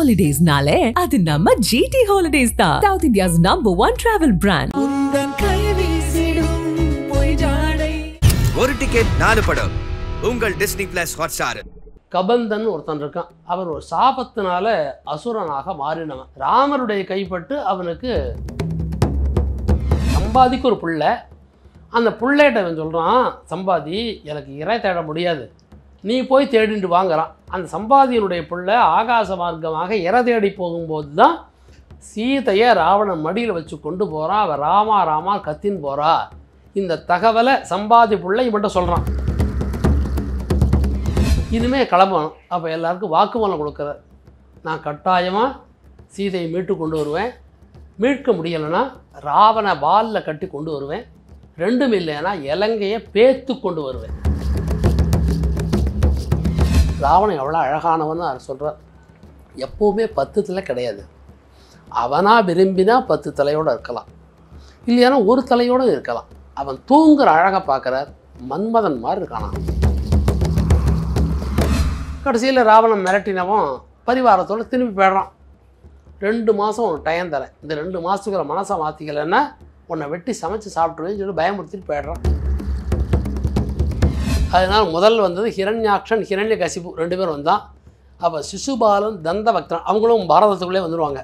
ஹாலிடேஸ்னாலே அது நம்ம ஜிடி ஹாலிடேஸ் தான். South India's #1 travel brand. ஒரு டிக்கெட் 4 படம் உங்கள் டிஸ்னி பிளஸ் ஹாட்ஸ்டார். கபந்தன் ஒருத்தன் இருக்கான். அவர் ஒரு சாபத்தினால அசுரனாக மாறினவன். ராமருடைய கைப்பட்டு அவனுக்கு சம்பாதிக்கு ஒரு பிள்ளை. அந்த பிள்ளைகிட்ட அவன் சொல்கிறான், சம்பாதி எனக்கு இறை தேட முடியாது, நீ போய் தேடிட்டு வாங்குறான். அந்த சம்பாதியனுடைய பிள்ளை ஆகாச மார்க்கமாக இறை தேடி போகும்போது தான் சீதையை ராவணன் மடியில் வச்சு கொண்டு போகிறான். அவன் ராமா ராமா கத்தின்னு போகிறா. இந்த தகவலை சம்பாதி பிள்ளை இவன்கிட்ட சொல்கிறான். இனிமேல் கிளம்பணும். அப்போ எல்லாருக்கும் வாக்குமூலம் கொடுக்குறார். நான் கட்டாயமாக சீதையை மீட்டு கொண்டு வருவேன், மீட்க முடியலைன்னா ராவண வாலில் கட்டி கொண்டு வருவேன், ரெண்டும் இல்லைன்னா இலங்கையை பேத்து கொண்டு வருவேன். ராவணன் எவ்வளோ அழகானவன்னு அவர் சொல்கிறார். எப்போவுமே 10 தலை கிடையாது. அவனாக விரும்பினா 10 தலையோடு இருக்கலாம், இல்லையானா ஒரு தலையோடு இருக்கலாம். அவன் தூங்குற அழகை பார்க்குறார். மன்மதன் மாதிரி இருக்கானா. கடைசியில் ராவணன் மிரட்டினவன் பரிவாரத்தோடு திரும்பி போயிடுறான். 2 மாதம் ஒரு டைம் தரேன், இந்த 2 மாதத்துக்குள்ள மனசை மாற்றிக்கலைன்னா உன்னை வெட்டி சமைச்சு சாப்பிட்ருவேன்னு சொல்லி பயமுறுத்திட்டு போயிடுறான். அதனால் முதல் வந்தது ஹிரண்யாக்ஷன், ஹிரண்யகசிபு 2 பேர் வந்தான். அப்போ சிசுபாலன், தந்தபக்தன் அவங்களும் பாரதத்துக்குள்ளே வந்துடுவாங்க.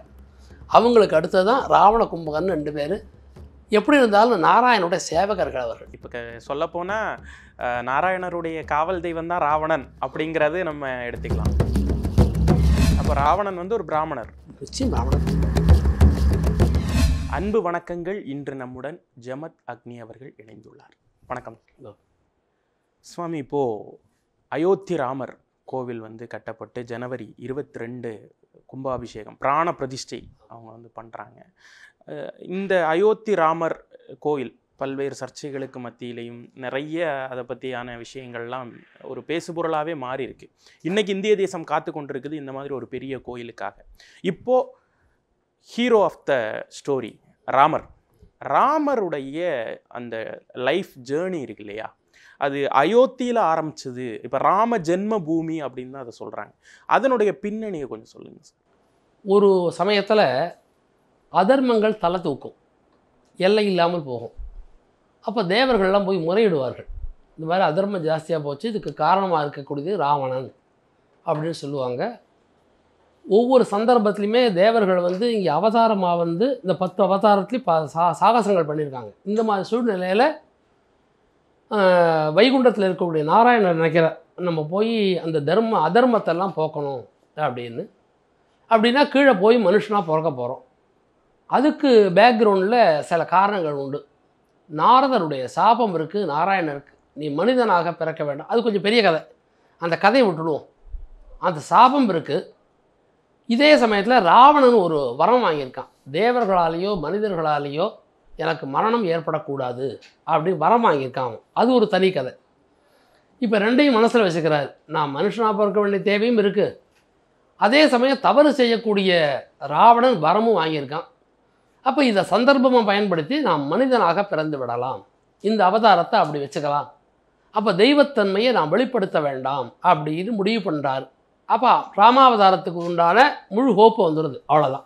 அவங்களுக்கு அடுத்தது தான் ராவண கும்பகர்னு 2 பேர். எப்படி இருந்தாலும் நாராயணனுடைய சேவகர்கள் அவர்கள். இப்போ சொல்லப்போனால் நாராயணருடைய காவல் தெய்வம் தான் ராவணன் அப்படிங்கிறது நம்ம எடுத்துக்கலாம். அப்போ ராவணன் வந்து ஒரு பிராமணர். நிச்சயம் ராவணன். அன்பு வணக்கங்கள். இன்று நம்முடன் ஜமத் அக்னி அவர்கள் இணைந்துள்ளார். வணக்கம் சுவாமி. இப்போது அயோத்தி ராமர் கோவில் வந்து கட்டப்பட்டு ஜனவரி 22 கும்பாபிஷேகம் பிராண பிரதிஷ்டை அவங்க வந்து பண்ணுறாங்க. இந்த அயோத்தி ராமர் கோயில் பல்வேறு சர்ச்சைகளுக்கு மத்தியிலையும் நிறைய அதை பற்றியான விஷயங்கள்லாம் ஒரு பேசுபொருளாகவே மாறி இருக்கு. இன்றைக்கி இந்திய தேசம் காத்து கொண்டிருக்குது இந்த மாதிரி ஒரு பெரிய கோயிலுக்காக. இப்போது ஹீரோ ஆஃப் த ஸ்டோரி ராமருடைய அந்த லைஃப் ஜேர்னி இருக்கு இல்லையா, அது அயோத்தியில் ஆரம்பிச்சது. இப்போ ராம ஜென்ம பூமி அப்படின்னு தான் அதை சொல்கிறாங்க. அதனுடைய பின்னணியை கொஞ்சம் சொல்லுங்கள் சார். ஒரு சமயத்தில் அதர்மங்கள் தலை தூக்கும், எல்லை இல்லாமல் போகும். அப்போ தேவர்கள்லாம் போய் முறையிடுவார்கள். இந்த மாதிரி அதர்மம் ஜாஸ்தியாக போச்சு, இதுக்கு காரணமாக இருக்கக்கூடியது ராவணன் அப்படின்னு சொல்லுவாங்க. ஒவ்வொரு சந்தர்ப்பத்துலையுமே தேவர்கள் வந்து இங்கே அவதாரமாக வந்து இந்த 10 அவதாரத்துலேயும் சாகசங்கள் பண்ணியிருக்காங்க. இந்த மாதிரி சூழ்நிலையில் வைகுண்டத்தில் இருக்கக்கூடிய நாராயணர் நினைக்கிறார், நம்ம போய் அந்த அதர்மத்தெல்லாம் போக்கணும் அப்படின்னு. அப்படின்னா கீழே போய் மனுஷனாக பிறக்க போகிறோம். அதுக்கு பேக்ரவுண்டில் சில காரணங்கள் உண்டு. நாரதருடைய சாபம் இருக்குது நாராயணருக்கு, நீ மனிதனாக பிறக்க வேண்டாம். அது கொஞ்சம் பெரிய கதை, அந்த கதையை விட்டுடுவோம். அந்த சாபம் இருக்குது. இதே சமயத்தில் ராவணன் ஒரு வரம் வாங்கியிருக்கான். தேவர்களாலேயோ மனிதர்களாலேயோ எனக்கு மரணம் ஏற்படக்கூடாது அப்படின்னு வரம் வாங்கியிருக்கான். அது ஒரு தனி கதை. இப்போ 2ஐயும் மனசில் வச்சுக்கிறார். நான் மனுஷனாக பிறக்க வேண்டிய தேவையும் இருக்குது, அதே சமயம் தவறு செய்யக்கூடிய ராவணன் வரமும் வாங்கியிருக்கான். அப்போ இதை சந்தர்ப்பமாக பயன்படுத்தி நாம் மனிதனாக பிறந்து விடலாம், இந்த அவதாரத்தை அப்படி வச்சுக்கலாம், அப்போ தெய்வத்தன்மையை நாம் வெளிப்படுத்த வேண்டாம் அப்படின்னு முடிவு பண்ணுறார். அப்போ ராமாவதாரத்துக்கு உண்டான முழு ஹோப்பு வந்துடுது. அவ்வளோதான்.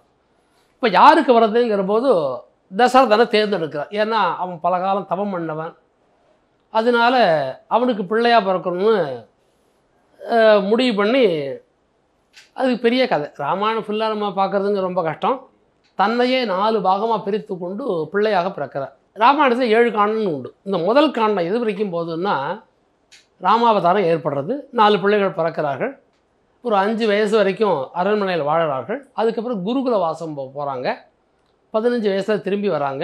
இப்போ யாருக்கு வர்றதுங்கிற போது தசரதனை தேர்ந்தெடுக்கிறார். ஏன்னா அவன் பல காலம் தவம் பண்ணவன், அதனால அவனுக்கு பிள்ளையாக பிறக்கணும்னு முடிவு பண்ணி. அது பெரிய கதை. ராமாயணம் ஃபுல்லாக நம்ம பார்க்குறதுங்க ரொம்ப கஷ்டம். தன்னையே 4 பாகமாக பிரித்து கொண்டு பிள்ளையாக பிறக்கிறார். ராமாயணத்தில் 7 காண்டம்னு உண்டு. இந்த முதல் காண்டம் எது வரைக்கும் போகுதுன்னா, ராமாவதாரம் ஏற்படுறது, 4 பிள்ளைகள் பிறக்கிறார்கள், ஒரு 5 வயசு வரைக்கும் அரண்மனையில் வாழறார்கள். அதுக்கப்புறம் குருகுல வாசம் போகிறாங்க. 15 வயசில் திரும்பி வராங்க.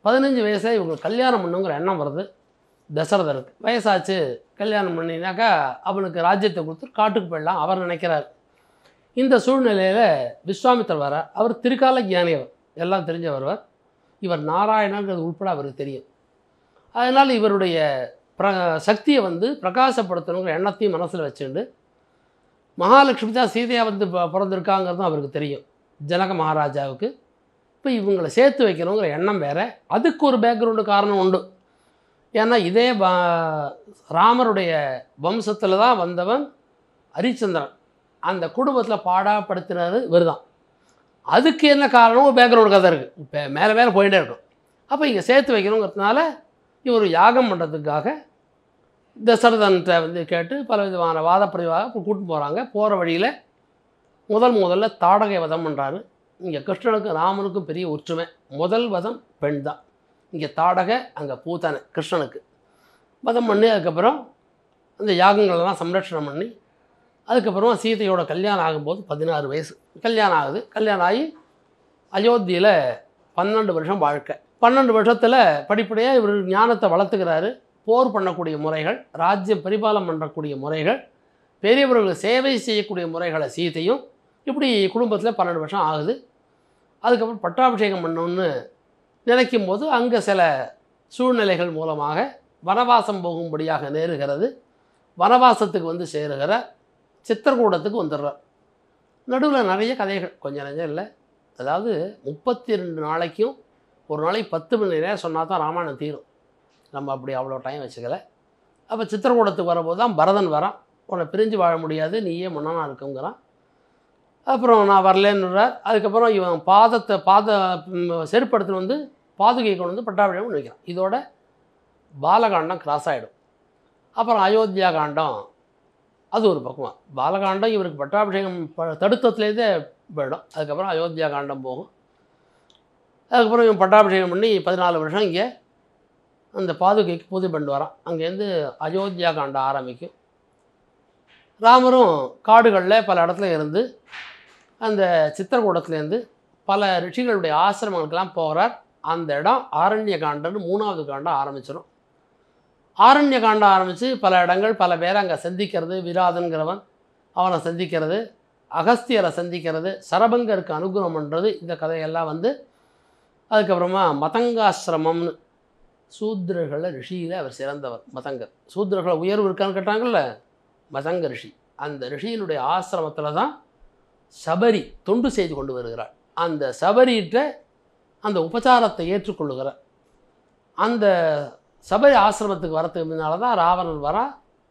15 வயசில் இவங்க கல்யாணம் பண்ணுங்கிற எண்ணம் வருது தசரதருக்கு. வயசாச்சு, கல்யாணம் பண்ணினாக்கா அவனுக்கு ராஜ்யத்தை கொடுத்து காட்டுக்கு போயிடலாம் அவர் நினைக்கிறார். இந்த சூழ்நிலையில் விஸ்வாமித்திரர் வர, அவர் திருக்கால ஞானியவர், எல்லாம் தெரிஞ்ச வருவார். இவர் நாராயணங்கிறது உட்பட அவருக்கு தெரியும். அதனால் இவருடைய சக்தியை வந்து பிரகாசப்படுத்தணுங்கிற எண்ணத்தையும் மனசில் வச்சுண்டு, மகாலட்சுமி தான் சீதையாக வந்து பிறந்திருக்காங்கிறதும் அவருக்கு தெரியும் ஜனக மகாராஜாவுக்கு. இப்போ இவங்களை சேர்த்து வைக்கணுங்கிற எண்ணம் வேறு. அதுக்கு ஒரு பேக்ரவுண்டு காரணம் உண்டு. ஏன்னா இதே ராமருடைய வம்சத்தில் தான் வந்தவன் ஹரிச்சந்திரன். அந்த குடும்பத்தில் பாடாப்படுத்தினது இவர் தான். அதுக்கு என்ன காரணம் பேக்ரவுண்ட் கதை இருக்குது, இப்போ மேலே மேலே போயிட்டே இருக்கும். அப்போ இங்கே சேர்த்து வைக்கணுங்கிறதுனால இவர் யாகம் பண்ணுறதுக்காக தசரதன்கிட்ட வந்து கேட்டு பல விதமான வாதப்பிரிவாக கூட்டிட்டு போகிறாங்க. போகிற வழியில் முதல்ல தாடகை வதம் பண்ணுறாரு. இங்கே கிருஷ்ணனுக்கும் ராமனுக்கும் பெரிய ஒற்றுமை. முதல் வதம் பெண் தான். இங்கே தாடகை, அங்கே பூத்தனை கிருஷ்ணனுக்கு வதம் பண்ணி அதுக்கப்புறம் அந்த யாகங்களெல்லாம் சம்ரட்சணம் பண்ணி அதுக்கப்புறமா சீதையோட கல்யாணம் ஆகும்போது 16 வயசு கல்யாணம் ஆகுது. கல்யாணம் ஆகி அயோத்தியில் 12 வருஷம் வாழ்க்கை. 12 வருஷத்தில் படிப்படியாக இவர் ஞானத்தை வளர்த்துக்கிறாரு. போர் பண்ணக்கூடிய முறைகள், ராஜ்யம் பரிபாலம் பண்ணக்கூடிய முறைகள், பெரியவர்களுக்கு சேவை செய்யக்கூடிய முறைகளை சீதையும் இப்படி குடும்பத்தில் 12 வருஷம் ஆகுது. அதுக்கப்புறம் பட்டாபிஷேகம் பண்ணணும்னு நினைக்கும் போது அங்கே சில சூழ்நிலைகள் மூலமாக வனவாசம் போகும்படியாக நேருகிறது. வனவாசத்துக்கு வந்து சேருகிற சித்திரகூடத்துக்கு வந்துடுறார். நடுவில் நிறைய கதைகள், கொஞ்சம் நஞ்சம் இல்லை. அதாவது 32 நாளைக்கும் ஒரு நாளைக்கு 10 மணி நேரம் சொன்னால் தான் ராமாயணம் தீரும். நம்ம அப்படி அவ்வளோ டைம் வச்சுக்கல. அப்போ சித்திரகூடத்துக்கு வரும்போது தான் பரதன் வரான். உன்னை பிரிஞ்சு வாழ முடியாது, நீயே மன்னனாக இருக்குங்கிறான். அப்புறம் நான் வரலன்னுறார். அதுக்கப்புறம் இவன் செருப்படுத்துன்னு வந்து பாதுகை கொண்டு வந்து பட்டாபிஷேகம் வைக்கிறான். இதோட பாலகாண்டம் கிராஸ் ஆகிடும். அப்புறம் அயோத்தியா காண்டம், அது ஒரு பக்கம். பாலகாண்டம் இவருக்கு பட்டாபிஷேகம் தடுத்தத்துலேருந்தே போயிடும். அதுக்கப்புறம் அயோத்தியா காண்டம் போகும். அதுக்கப்புறம் இவன் பட்டாபிஷேகம் பண்ணி 14 வருஷம் இங்கே அந்த பாதுகைக்கு பூஜை பண்ணிட்டு வரான். அங்கேருந்து அயோத்தியா காண்டம் ஆரம்பிக்கும். ராமரும் காடுகளில் பல இடத்துல இருந்து அந்த சித்திரகூடத்துலேருந்து பல ரிஷிகளுடைய ஆசிரமங்களுக்கெல்லாம் போகிறார். அந்த இடம் ஆரண்ய காண்டம்னு 3வது காண்டம் ஆரம்பிச்சிடும். ஆரண்ய காண்டம் ஆரம்பித்து பல இடங்கள் பல பேரை அங்கே சந்திக்கிறது. விராதன்கிறவன் அவனை சந்திக்கிறது, அகஸ்தியரை சந்திக்கிறது, சரபங்கருக்கு அனுகிரகம் பண்ணுறது, இந்த கதையெல்லாம் வந்து அதுக்கப்புறமா மதங்காசிரமம்னு சூத்ரர்களில் ரிஷியில் அவர் சிறந்தவர். மதங்கர் சூத்ரர்களை உயர்வு இருக்கான்னு கேட்டாங்கள்ல, மதங்க ரிஷி. அந்த ரிஷியினுடைய ஆசிரமத்தில் தான் சபரி தொண்டு செய்து கொண்டு வருகிறார். அந்த சபரியிட்ட அந்த உபச்சாரத்தை ஏற்றுக்கொள்ளுகிறார். அந்த சபரி ஆசிரமத்துக்கு வரத்துக்கு முன்னால் தான் ராவணன் வரா,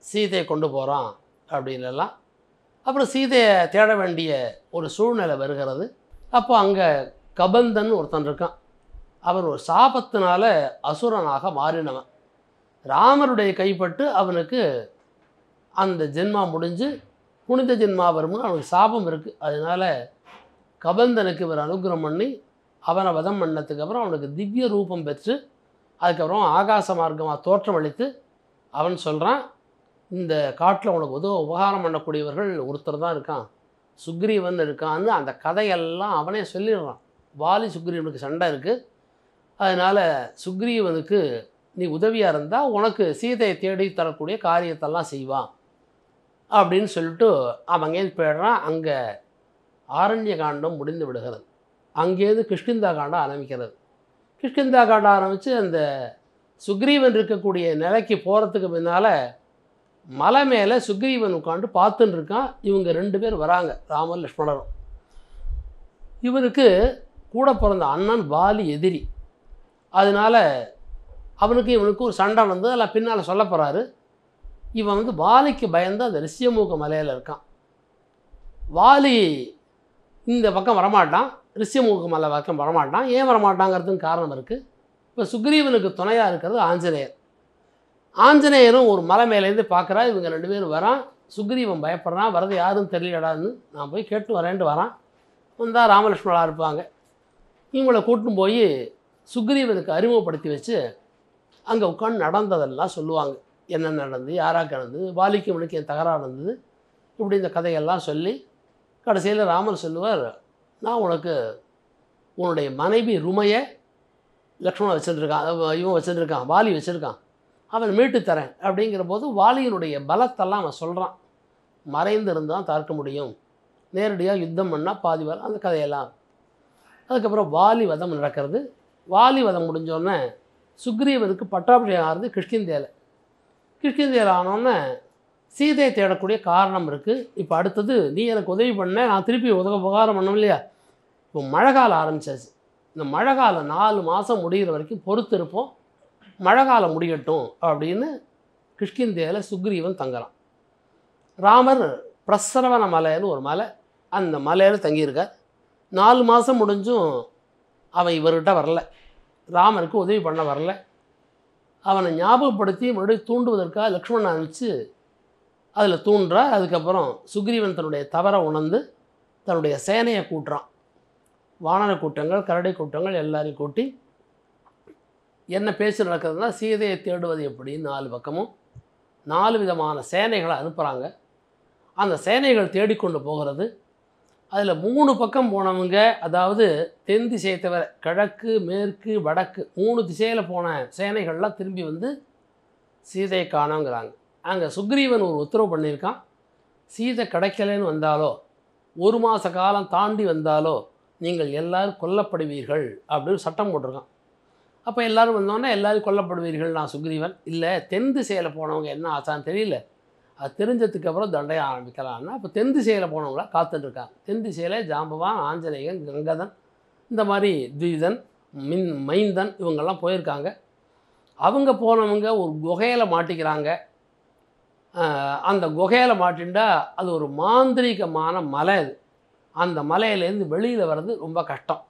சீதையை கொண்டு போகிறான் அப்படின்லாம். அப்புறம் சீதையை தேட வேண்டிய ஒரு சூழ்நிலை வருகிறது. அப்போ அங்கே கபந்தன் ஒருத்தன் இருக்கான். அவர் ஒரு சாபத்தினால அசுரனாக மாறினவன். ராமருடைய கைப்பட்டு அவனுக்கு அந்த ஜென்மா முடிஞ்சு புனித ஜென்மா வரும்னு அவனுக்கு சாபம் இருக்குது. அதனால் கபந்தனுக்கு இவர் அனுகிரகம் பண்ணி அவனை வதம் பண்ணதுக்கு அப்புறம் அவனுக்கு திவ்ய ரூபம் பெற்று அதுக்கப்புறம் ஆகாச மார்க்கமாக தோற்றம் அளித்து அவன் சொல்கிறான், இந்த காட்டில் உனக்கு உபகாரம் பண்ணக்கூடியவர்கள் ஒருத்தர் தான் இருக்கான், சுக்ரீவன் இருக்கான்னு அந்த கதையெல்லாம் அவனே சொல்லிடுறான். வாலி சுக்ரீவனுக்கு சண்டை இருக்குது, அதனால் சுக்ரீவனுக்கு நீ உதவியாக இருந்தால் உனக்கு சீதையை தேடி தரக்கூடிய காரியத்தெல்லாம் செய்வான் அப்படின்னு சொல்லிட்டு அவன் அங்கேருந்து போயிடுறான். அங்கே ஆரண்ய காண்டம் முடிந்து விடுகிறது. அங்கேருந்து கிஷ்கிந்தா காண்டம் ஆரம்பிக்கிறது. கிஷ்கிந்தா காண்டம் ஆரம்பித்து அந்த சுக்ரீவன் இருக்கக்கூடிய நிலைக்கு போகிறதுக்கு பின்னால் மலை மேலே சுக்ரீவன் உட்காந்து பார்த்துன்னு இருக்கான். இவங்க 2 பேர் வராங்க, ராமர் லக்ஷ்மணரும். இவருக்கு கூட பிறந்த அண்ணன் வாலி எதிரி. அதனால் அவனுக்கு இவனுக்கு ஒரு சண்டை வந்து அதில் பின்னால் சொல்ல போகிறாரு. இவன் வந்து வாலிக்கு பயந்து அந்த ரிஷ்யமூக மலையில் இருக்கான். வாலி இந்த பக்கம் வரமாட்டான், ரிஷ்யமூக மலை பக்கம் வரமாட்டான். ஏன் வரமாட்டாங்கிறதுக்கு காரணம் இருக்குது. இப்போ சுக்ரீவனுக்கு துணையாக இருக்கிறது ஆஞ்சநேயர். ஆஞ்சநேயரும் ஒரு மலை மேலேருந்து பார்க்குறா. இவங்க 2 பேரும் வரான். சுக்ரீவன் பயப்படுறான், வரது யாரும் தெரியலடான்னு. நான் போய் கேட்டு வரேன்ட்டு வரான். வந்தால் ராமலட்சுமணாக இருப்பாங்க. இவங்களை கூட்டின்னு போய் சுக்ரீவனுக்கு அறிமுகப்படுத்தி வச்சு அங்கே உட்காந்து நடந்ததெல்லாம் சொல்லுவாங்க. என்ன நடந்தது, யாராக நடந்தது, வாலிக்கு இவனுக்கு என் தகராறு நடந்தது, இப்படி இந்த கதையெல்லாம் சொல்லி கடைசியில் ராமர் சொல்லுவார், நான் உனக்கு உன்னுடைய மனைவி ருமையை லக்ஷ்மணன் வச்சுருக்கான், இவன் வச்சுருக்கான், வாலி வச்சுருக்கான், அவன் மீட்டு தரேன் அப்படிங்கிற போது வாலியினுடைய பலத்தெல்லாம் அவன் சொல்கிறான். மறைந்து இருந்தால் தாக்க முடியும், நேரடியாக யுத்தம் பண்ணால் பாதி வர அந்த கதையெல்லாம். அதுக்கப்புறம் வாலி வதம் நடக்கிறது. வாலி வதம் முடிஞ்சோடனே சுக்ரீவனுக்கு பட்டாபிஷேகம் ஆகிறது கிஷ்கிந்தேல. கிஷ்கிந்தேல ஆனோடனே சீதையை தேடக்கூடிய காரணம் இருக்குது. இப்போ அடுத்தது நீ எனக்கு உதவி பண்ண, நான் திருப்பி உபகாரம் பண்ணோம் இல்லையா. இப்போ மழை காலம் ஆரம்பிச்சாச்சு. இந்த மழை காலம் 4 மாதம் முடிகிற வரைக்கும் பொறுத்து இருப்போம், மழை காலம் முடியட்டும் அப்படின்னு கிஷ்கிந்தேல சுக்ரீவன் தங்குறான். ராமர் பிரசரவன மலைன்னு ஒரு மலை, அந்த மலையில் தங்கியிருக்கார். 4 மாதம் முடிஞ்சும் அவன் இவர்கிட்ட வரல, ராமருக்கு உதவி பண்ண வரல. அவனை ஞாபகப்படுத்தி மறுபடியும் தூண்டுவதற்காக லக்ஷ்மணன் அனுப்பிச்சு அதில் தூண்டுறா. அதுக்கப்புறம் சுக்ரீவன் தன்னுடைய தவறை உணர்ந்து தன்னுடைய சேனையை கூட்டுறான். வானர கூட்டங்கள், கரடை கூட்டங்கள் எல்லாரையும் கூட்டி என்ன பேச்சு நடக்கிறதுனா சீதையை தேடுவது எப்படி 4 பக்கமும் 4 விதமான சேனைகளை அனுப்புகிறாங்க. அந்த சேனைகள் தேடிக்கொண்டு போகிறது. அதில் 3 பக்கம் போனவங்க, அதாவது தென் திசையை தவிர கிழக்கு மேற்கு வடக்கு 3 திசையில் போன சேனைகள்லாம் திரும்பி வந்து சீதையை காணோங்கிறாங்க. அங்கே சுக்ரீவன் ஒரு உத்தரவு பண்ணியிருக்கான், சீதை கிடைக்கலன்னு வந்தாலோ 1 மாத காலம் தாண்டி வந்தாலோ நீங்கள் எல்லோரும் கொல்லப்படுவீர்கள் அப்படின்னு சட்டம் போட்டிருக்கான். அப்போ எல்லோரும் வந்தோன்னே எல்லோரும் கொல்லப்படுவீர்கள். நான் சுக்ரீவன் இல்லை, தென் திசையில் போனவங்க என்ன ஆச்சான்னு தெரியல, அது தெரிஞ்சதுக்கப்புறம் தண்டையை ஆரம்பிக்கலான்னா அப்போ தென் திசையில் போனவங்கள காத்துட்ருக்காங்க. தென் திசையில் ஜாம்பவான், ஆஞ்சநேயன், கங்கதன், இந்த மாதிரி துவிதன், மைந்தன் இவங்கெல்லாம் போயிருக்காங்க. அவங்க போனவங்க ஒரு குகையில் மாட்டிக்கிறாங்க. அந்த குகையில் மாட்டின்டா அது ஒரு மாந்திரிகமான மலை. அது அந்த மலையிலேருந்து வெளியில் வர்றது ரொம்ப கஷ்டம்.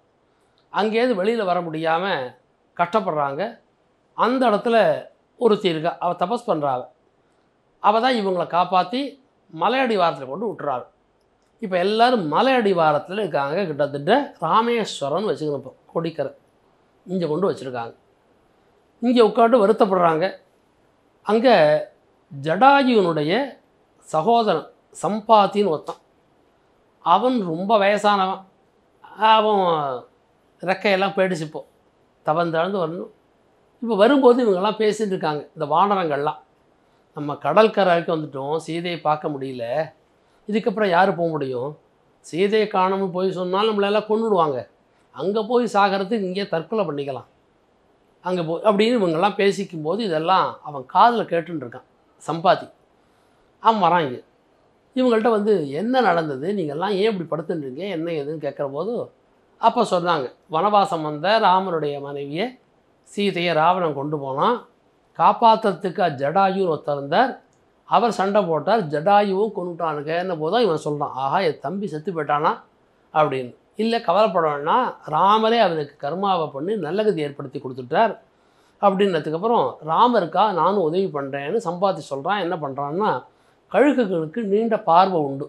அங்கேருந்து வெளியில் வர முடியாமல் கஷ்டப்படுறாங்க. அந்த இடத்துல ஒருத்தி இருக்கா, அவள் தபஸ் பண்ணுறாள். அவள் தான் இவங்களை காப்பாற்றி மலையடி வாரத்தில் கொண்டு விட்டுறாள். இப்போ எல்லோரும் மலையடி வாரத்தில் இருக்காங்க. கிட்டத்தட்ட ராமேஸ்வரன் வச்சுக்கணும், இப்போ கொடிக்கரை இங்கே கொண்டு வச்சுருக்காங்க. இங்கே உட்காந்து வருத்தப்படுறாங்க. அங்கே ஜடாயுனுடைய சகோதரன் சம்பாத்தின்னு ஒருத்தன், அவன் ரொம்ப வயசானவன். அவன் ரெக்கையெல்லாம் போயிடுச்சுப்போ, தவந்தாழ்ந்து வரணும். இப்போ வரும்போது இவங்கெல்லாம் பேசிகிட்டு இருக்காங்க, இந்த வானரங்கள்லாம். நம்ம கடற்கரைக்கு வந்துட்டோம், சீதையை பார்க்க முடியல, இதுக்கப்புறம் யார் போக முடியும்? சீதையை காணாமல் போய் சொன்னால் நம்மளெல்லாம் கொண்டுடுவாங்க, அங்கே போய் சாகிறதுக்கு இங்கே தற்கொலை பண்ணிக்கலாம் அங்கே போய் அப்படின்னு இவங்கெல்லாம் பேசிக்கும்போது இதெல்லாம் அவன் காதில் கேட்டுருக்கான் சம்பாதி. அவன் வரான் இங்கே. இவங்கள்ட்ட வந்து என்ன நடந்தது, நீங்கள்லாம் ஏன் இப்படி படுத்துட்டுருங்க, என்ன ஏதுன்னு கேட்குற போது அப்போ சொன்னாங்க, வனவாசம் வந்த ராமனுடைய மனைவியை சீதையை ராவணன் கொண்டு போனான், காப்பாற்றுறதுக்கு ஜடாயுன்னு ஒருத்தர் இருந்தார், அவர் சண்டை போட்டார், ஜடாயுவும் கொண்டுட்டானுங்கன்ன போது தான் இவன் சொல்கிறான், ஆஹா என் தம்பி செத்து போயிட்டானா அப்படின்னு. இல்லை கவலைப்பட வேணாம், ராமரே அவனுக்கு கர்மாவை பண்ணி நல்ல கதி ஏற்படுத்தி கொடுத்துட்டார் அப்படின்னதுக்கப்புறம் ராமருக்கா நானும் உதவி பண்ணுறேன்னு சம்பாதி சொல்கிறான். என்ன பண்ணுறான்னா, கழுகுகளுக்கு நீண்ட பார்வை உண்டு,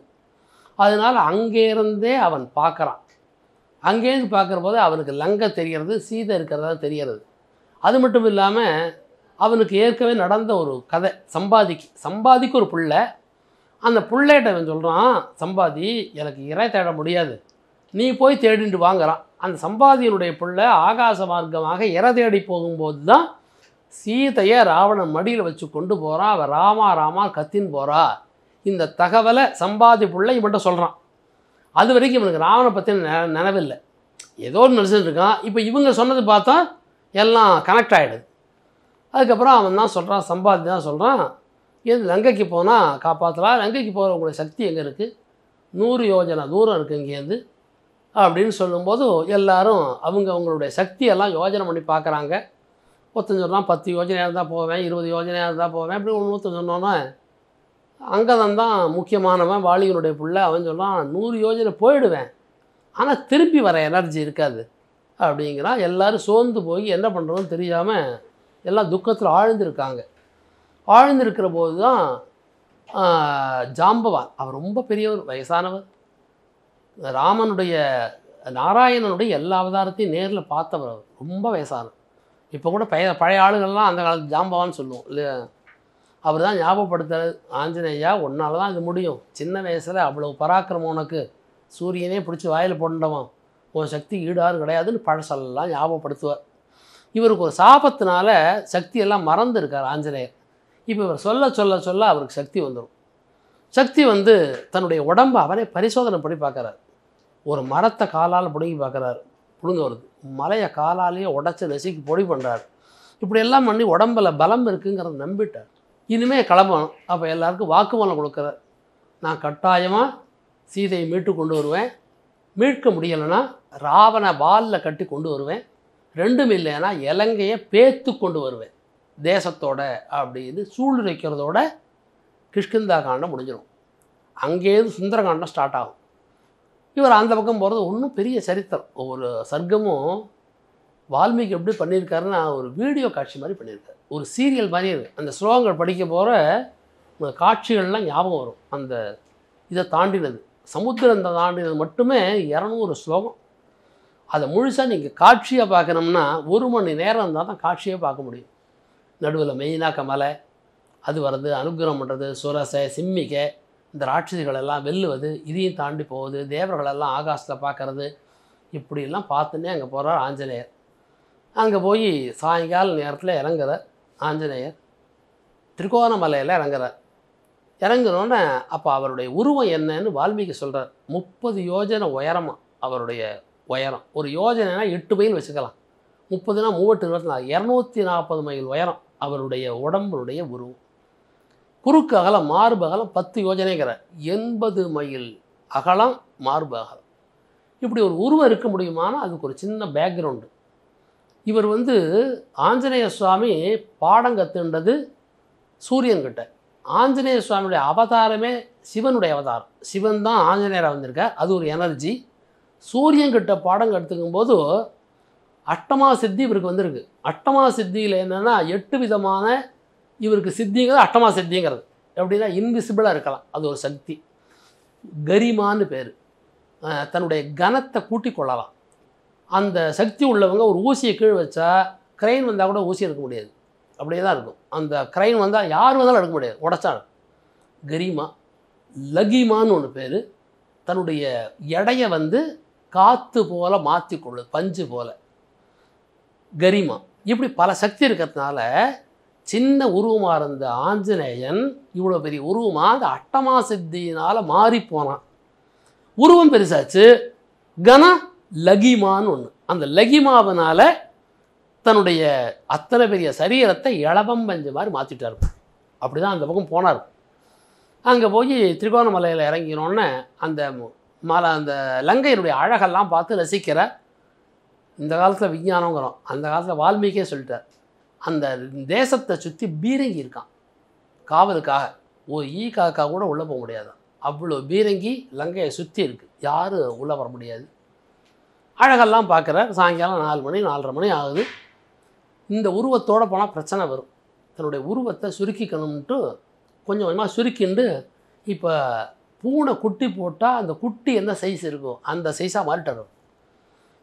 அதனால் அங்கேருந்தே அவன் பார்க்குறான். அங்கேருந்து பார்க்குற போது அவனுக்கு லங்கை தெரிகிறது, சீதை இருக்கிறதா தெரிகிறது. அது மட்டும் இல்லாமல் அவனுக்கு ஏற்கனவே நடந்த ஒரு கதை, சம்பாதிக்கு ஒரு பிள்ளை. அந்த பிள்ளைகிட்ட அவன் சொல்கிறான், சம்பாதி எனக்கு இறை தேட முடியாது, நீ போய் தேடிட்டு வாங்குறான். அந்த சம்பாதியனுடைய பிள்ளை ஆகாச மார்க்கமாக இறை தேடி போகும்போது தான் சீதையை ராவணன் மடியில் வச்சு கொண்டு போகிறான். அவன் ராமா ராமா கத்தின்னு போகிறா. இந்த தகவலை சம்பாதி பிள்ளை இவன்கிட்ட சொல்கிறான். அது வரைக்கும் இவனுக்கு ராவனை பற்றி நினைவில்லை, ஏதோ ஒன்று நினச்சிட்டு இருக்கான். இப்போ இவங்க சொன்னது பார்த்தா எல்லாம் கனெக்ட் ஆகிடுது. அதுக்கப்புறம் அவன் தான் சொல்கிறான், சம்பாதி தான் சொல்கிறான், இது லங்கைக்கு போனால் காப்பாற்றலாம், லங்கைக்கு போகிற உங்களுடைய சக்தி எங்கே இருக்குது, 100 யோஜனை தூரம் இருக்குது இங்கேருந்து அப்படின்னு சொல்லும்போது எல்லாரும் அவங்களுடைய சக்தியெல்லாம் யோஜனை பண்ணி பார்க்குறாங்க. ஒருத்தன் சொன்னால் 10 யோஜனையாக இருந்தால் போவேன், 20 யோஜனையாக இருந்தால் போவேன் அப்படி ஒருத்தன் சொன்னோன்னே அங்கதான் தான் முக்கியமானவன் வாலிகனுடைய பிள்ளை. அவன் சொல்கிறான், 100 யோஜனை போயிடுவேன், ஆனால் திருப்பி வர எனர்ஜி இருக்காது அப்படிங்கிறான். எல்லோரும் சோர்ந்து போய் என்ன பண்ணுறோன்னு தெரியாமல் எல்லாம் துக்கத்தில் ஆழ்ந்திருக்காங்க. ஆழ்ந்திருக்கிற போது தான் ஜாம்பவான், அவர் ரொம்ப பெரியவர், வயசானவர், ராமனுடைய நாராயணனுடைய எல்லா அவதாரத்தையும் நேரில் பார்த்தவர், அவர் ரொம்ப வயசானவர். இப்போ கூட பழைய ஆளுகள்லாம் அந்த காலத்து ஜாம்பவான்னு சொல்லுவோம் இல்லையா, அவர் தான் ஞாபகப்படுத்துறது, ஆஞ்சநேயா உன்னால் தான் இது முடியும், சின்ன வயசில் அவ்வளோ பராக்கிரமம் உனக்கு, சூரியனே பிடிச்சி வாயில் போண்டவன், உன் சக்தி ஈடாறு கிடையாதுன்னு பழசெல்லாம் ஞாபகப்படுத்துவார். இவருக்கு ஒரு சாபத்தினால சக்தியெல்லாம் மறந்துருக்கார் ஆஞ்சநேயர். இப்போ இவர் சொல்ல சொல்ல சொல்ல அவருக்கு சக்தி வந்துடும். சக்தி வந்து தன்னுடைய உடம்பை அவரே பரிசோதனை பண்ணி பார்க்குறாரு. ஒரு மரத்தை காலால் பிடுங்கி பார்க்குறாரு, பிடுங்க வருது, மலையை காலாலேயே உடச்சி நசுக்கி பொடி பண்ணுறாரு. இப்படியெல்லாம் பண்ணி உடம்பில் பலம் இருக்குங்கிறத நம்பிட்டார். இனிமேல் கிளம்பணும். அப்போ எல்லாருக்கும் வாக்குமூலம் கொடுக்குறார், நான் கட்டாயமாக சீதையை மீட்டு கொண்டு வருவேன், மீட்க முடியலைன்னா ராவண வாலில் கட்டி கொண்டு வருவேன், ரெண்டும் இல்லைன்னா இலங்கையை பேத்து கொண்டு வருவேன் தேசத்தோட அப்படின்னு சூழ்நிலைக்கிறதோட கிஷ்கிந்தா காண்டம் முடிஞ்சிடும். அங்கேயிருந்து சுந்தரகாண்டம் ஸ்டார்ட் ஆகும். இவர் அந்த பக்கம் போகிறது ஒன்றும் பெரிய சரித்திரம். ஒரு சர்க்கமும் வால்மீகி எப்படி பண்ணியிருக்காருன்னா ஒரு வீடியோ காட்சி மாதிரி பண்ணியிருக்காரு, ஒரு சீரியல் மாதிரி இருக்குது. அந்த ஸ்லோகங்கள் படிக்க போகிற காட்சிகள்லாம் ஞாபகம் வரும். அந்த இதை தாண்டினது, சமுத்திரம் தாண்டினது மட்டுமே 200 ஸ்லோகம். அதை முழுசாக நீங்கள் காட்சியாக பார்க்கணும்னா 1 மணி நேரம் இருந்தால் தான் காட்சியே பார்க்க முடியும். நடுவில் மெயினாக கமலை அது வர்றது, அனுகிரகம் பண்ணுறது, சுரசை சிம்மிக்கை, இந்த ராட்சசிகளெல்லாம் வெல்லுவது, இதையும் தாண்டி போகுது, தேவர்களெல்லாம் ஆகாசத்தில் பார்க்கறது, இப்படிலாம் பார்த்துன்னே அங்கே போகிறார் ஆஞ்சநேயர். அங்கே போய் சாயங்கால நேரத்தில் இறங்குறார் ஆஞ்சநேயர். திரிகோணமலையில் இறங்குறார். இறங்குனோடனே அப்போ அவருடைய உருவம் என்னன்னு வால்மீகி சொல்கிறார். 30 யோஜனை உயரமாக அவருடைய உயரம். ஒரு யோஜனைனா 8 மைல் வச்சுக்கலாம், 30னா 3 24 240 மைல் உயரம் அவருடைய உடம்புடைய உருவம். குறுக்கு அகலம் மார்பு அகலம் 10 யோஜனைங்கிறார். 80 மைல் அகலம் மார்பு அகலம். இப்படி ஒரு உருவம் இருக்க முடியுமானா அதுக்கு ஒரு சின்ன பேக்ரவுண்டு. இவர் ஆஞ்சநேய சுவாமி பாடம் கற்றுன்றது சூரியன்கிட்ட. ஆஞ்சநேய சுவாமியுடைய அவதாரமே சிவனுடைய அவதாரம். சிவன் தான் ஆஞ்சநேயராக வந்திருக்கார், அது ஒரு எனர்ஜி. சூரியன்கிட்ட பாடம் கற்றுக்கும் போது அஷ்டமா சித்தி இவருக்கு வந்திருக்கு. அஷ்டமா சித்தியில் என்னென்னா 8 விதமான இவருக்கு சித்திங்கிறது அஷ்டமா சித்திங்கிறது. எப்படின்னா இன்விசிபிளாக இருக்கலாம், அது ஒரு சக்தி. கரிமான்னு பேர். தன்னுடைய கனத்தை கூட்டி கொள்ளலாம். அந்த சக்தி உள்ளவங்க ஒரு ஊசியை கீழே வச்சா க்ரைன் வந்தால் கூட ஊசி எடுக்க முடியாது, அப்படியே தான் இருக்கும். அந்த க்ரைன் வந்தால் யார் வந்தாலும் எடுக்க முடியாது, உடச்சாலும். கரிமா. லகிமான்னு ஒன்று பேர். தன்னுடைய எடையை காற்று போல் மாற்றிக்கொள்ளுது, பஞ்சு போல். கரிமா. இப்படி பல சக்தி இருக்கிறதுனால சின்ன உருவமாக இருந்த ஆஞ்சநேயன் இவ்வளோ பெரிய உருவமாக அந்த அஷ்டமா சித்தியினால் மாறி போனான். உருவம் பெருசாச்சு. கனம் லகிமான்னு ஒன்று. அந்த லகிமாவனால் தன்னுடைய அத்தனை பெரிய சரீரத்தை இளவம் பஞ்சு மாதிரி மாற்றிட்டார். அப்படி தான் அந்த பக்கம் போனார். அங்கே போய் திரிகோணமலையில் இறங்கினோடனே அந்த அந்த லங்கையினுடைய அழகெல்லாம் பார்த்து ரசிக்கிற. இந்த காலத்தில் விஞ்ஞானங்கிறோம், அந்த காலத்தில் வால்மீகியே சொல்லிட்டார். அந்த தேசத்தை சுற்றி பீரங்கி இருக்கான் காவலுக்காக. ஒரு ஈ காக்கா கூட உள்ளே போக முடியாது, அவ்வளோ பீரங்கி லங்கையை சுற்றி இருக்குது, யாரும் உள்ளே வர முடியாது. அழகெல்லாம் பார்க்குறார். சாயங்காலம் 4 மணி 4:30 மணி ஆகுது. இந்த உருவத்தோடு போனால் பிரச்சனை வரும். தன்னுடைய உருவத்தை சுருக்கிக்கணும்ன்ட்டு கொஞ்சம் கொஞ்சமாக சுருக்கிண்டு, இப்போ பூனை குட்டி போட்டால் அந்த குட்டி என்ன சைஸ் இருக்கோ அந்த சைஸாக மாறிட்டார்.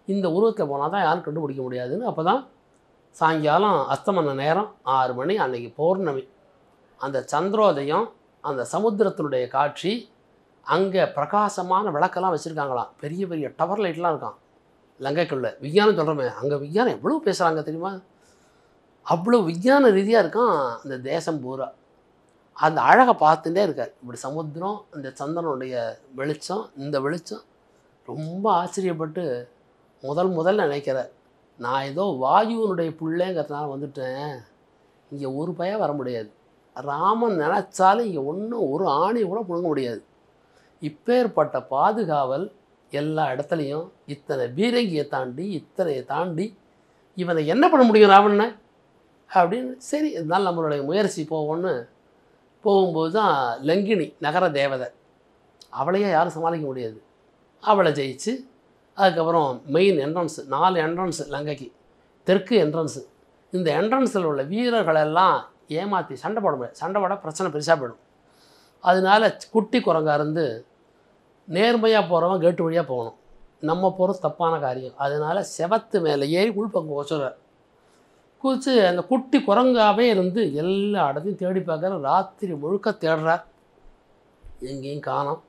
இந்த உருவத்தில் போனால் தான் யாரும் கண்டுபிடிக்க முடியாதுன்னு. அப்போ தான் சாயங்காலம் அஸ்தமன நேரம் 6 மணி, அன்றைக்கி பௌர்ணமி. அந்த சந்திரோதயம், அந்த சமுத்திரத்தினுடைய காட்சி, அங்கே பிரகாசமான விளக்கெல்லாம் வச்சுருக்காங்களாம். பெரிய பெரிய டவர் லைட்லாம் இருக்கான் லங்கைக்குள்ளே. விஞ்ஞானம் சொல்கிறோமே, அங்கே விஞ்ஞானம் எவ்வளோ பேசுகிறாங்க தெரியுமா? அவ்வளோ விஞ்ஞான ரீதியாக இருக்கான் அந்த தேசம் பூரா. அந்த அழகை பார்த்துட்டே இருக்கார். இப்படி சமுத்திரம், அந்த சந்திரனுடைய வெளிச்சம், இந்த வெளிச்சம் ரொம்ப ஆச்சரியப்பட்டு முதல்ல நினைக்கிறார், நான் ஏதோ வாயுவனுடைய பிள்ளைங்கிறதுனால வந்துட்டேன், இங்கே ஒரு பயம் வர முடியாது. ராமன் நினச்சாலும் இங்கே ஒன்றும் ஒரு ஆணி கூட பிடுங்க முடியாது. இப்பேற்பட்ட பாதுகாவல் எல்லா இடத்துலையும், இத்தனை பீரங்கியை தாண்டி இத்தனையை தாண்டி இவனை என்ன பண்ண முடியும் ராவணனை அப்படின்னு. சரி, இதனால் நம்மளுடைய முயற்சி போவோன்னு போகும்போது தான் லங்கினி நகர தேவதை, அவளையே யாரும் சமாளிக்க முடியாது. அவளை ஜெயிச்சு அதுக்கப்புறம் மெயின் என்ட்ரன்ஸு, 4 என்ட்ரன்ஸு லங்கைக்கு. தெற்கு என்ட்ரன்ஸு. இந்த என்ட்ரன்ஸில் உள்ள வீரர்களெல்லாம் ஏமாற்றி சண்டை போட முடியாது. சண்டை போட பிரச்சனை பெருசாக போயிடும். அதனால குட்டி குரங்கா இருந்து நேர்மையாக போகிறவன் கேட்டு வழியாக போகணும். நம்ம போகிறது தப்பான காரியம். அதனால் செவத்து மேலே ஏறி உள்பக்கம் வச்சுறார். குதித்து அந்த குட்டி குரங்காவே இருந்து எல்லா இடத்தையும் தேடி பார்க்குற. ராத்திரி முழுக்க தேடுறார், எங்கேயும் காணோம்.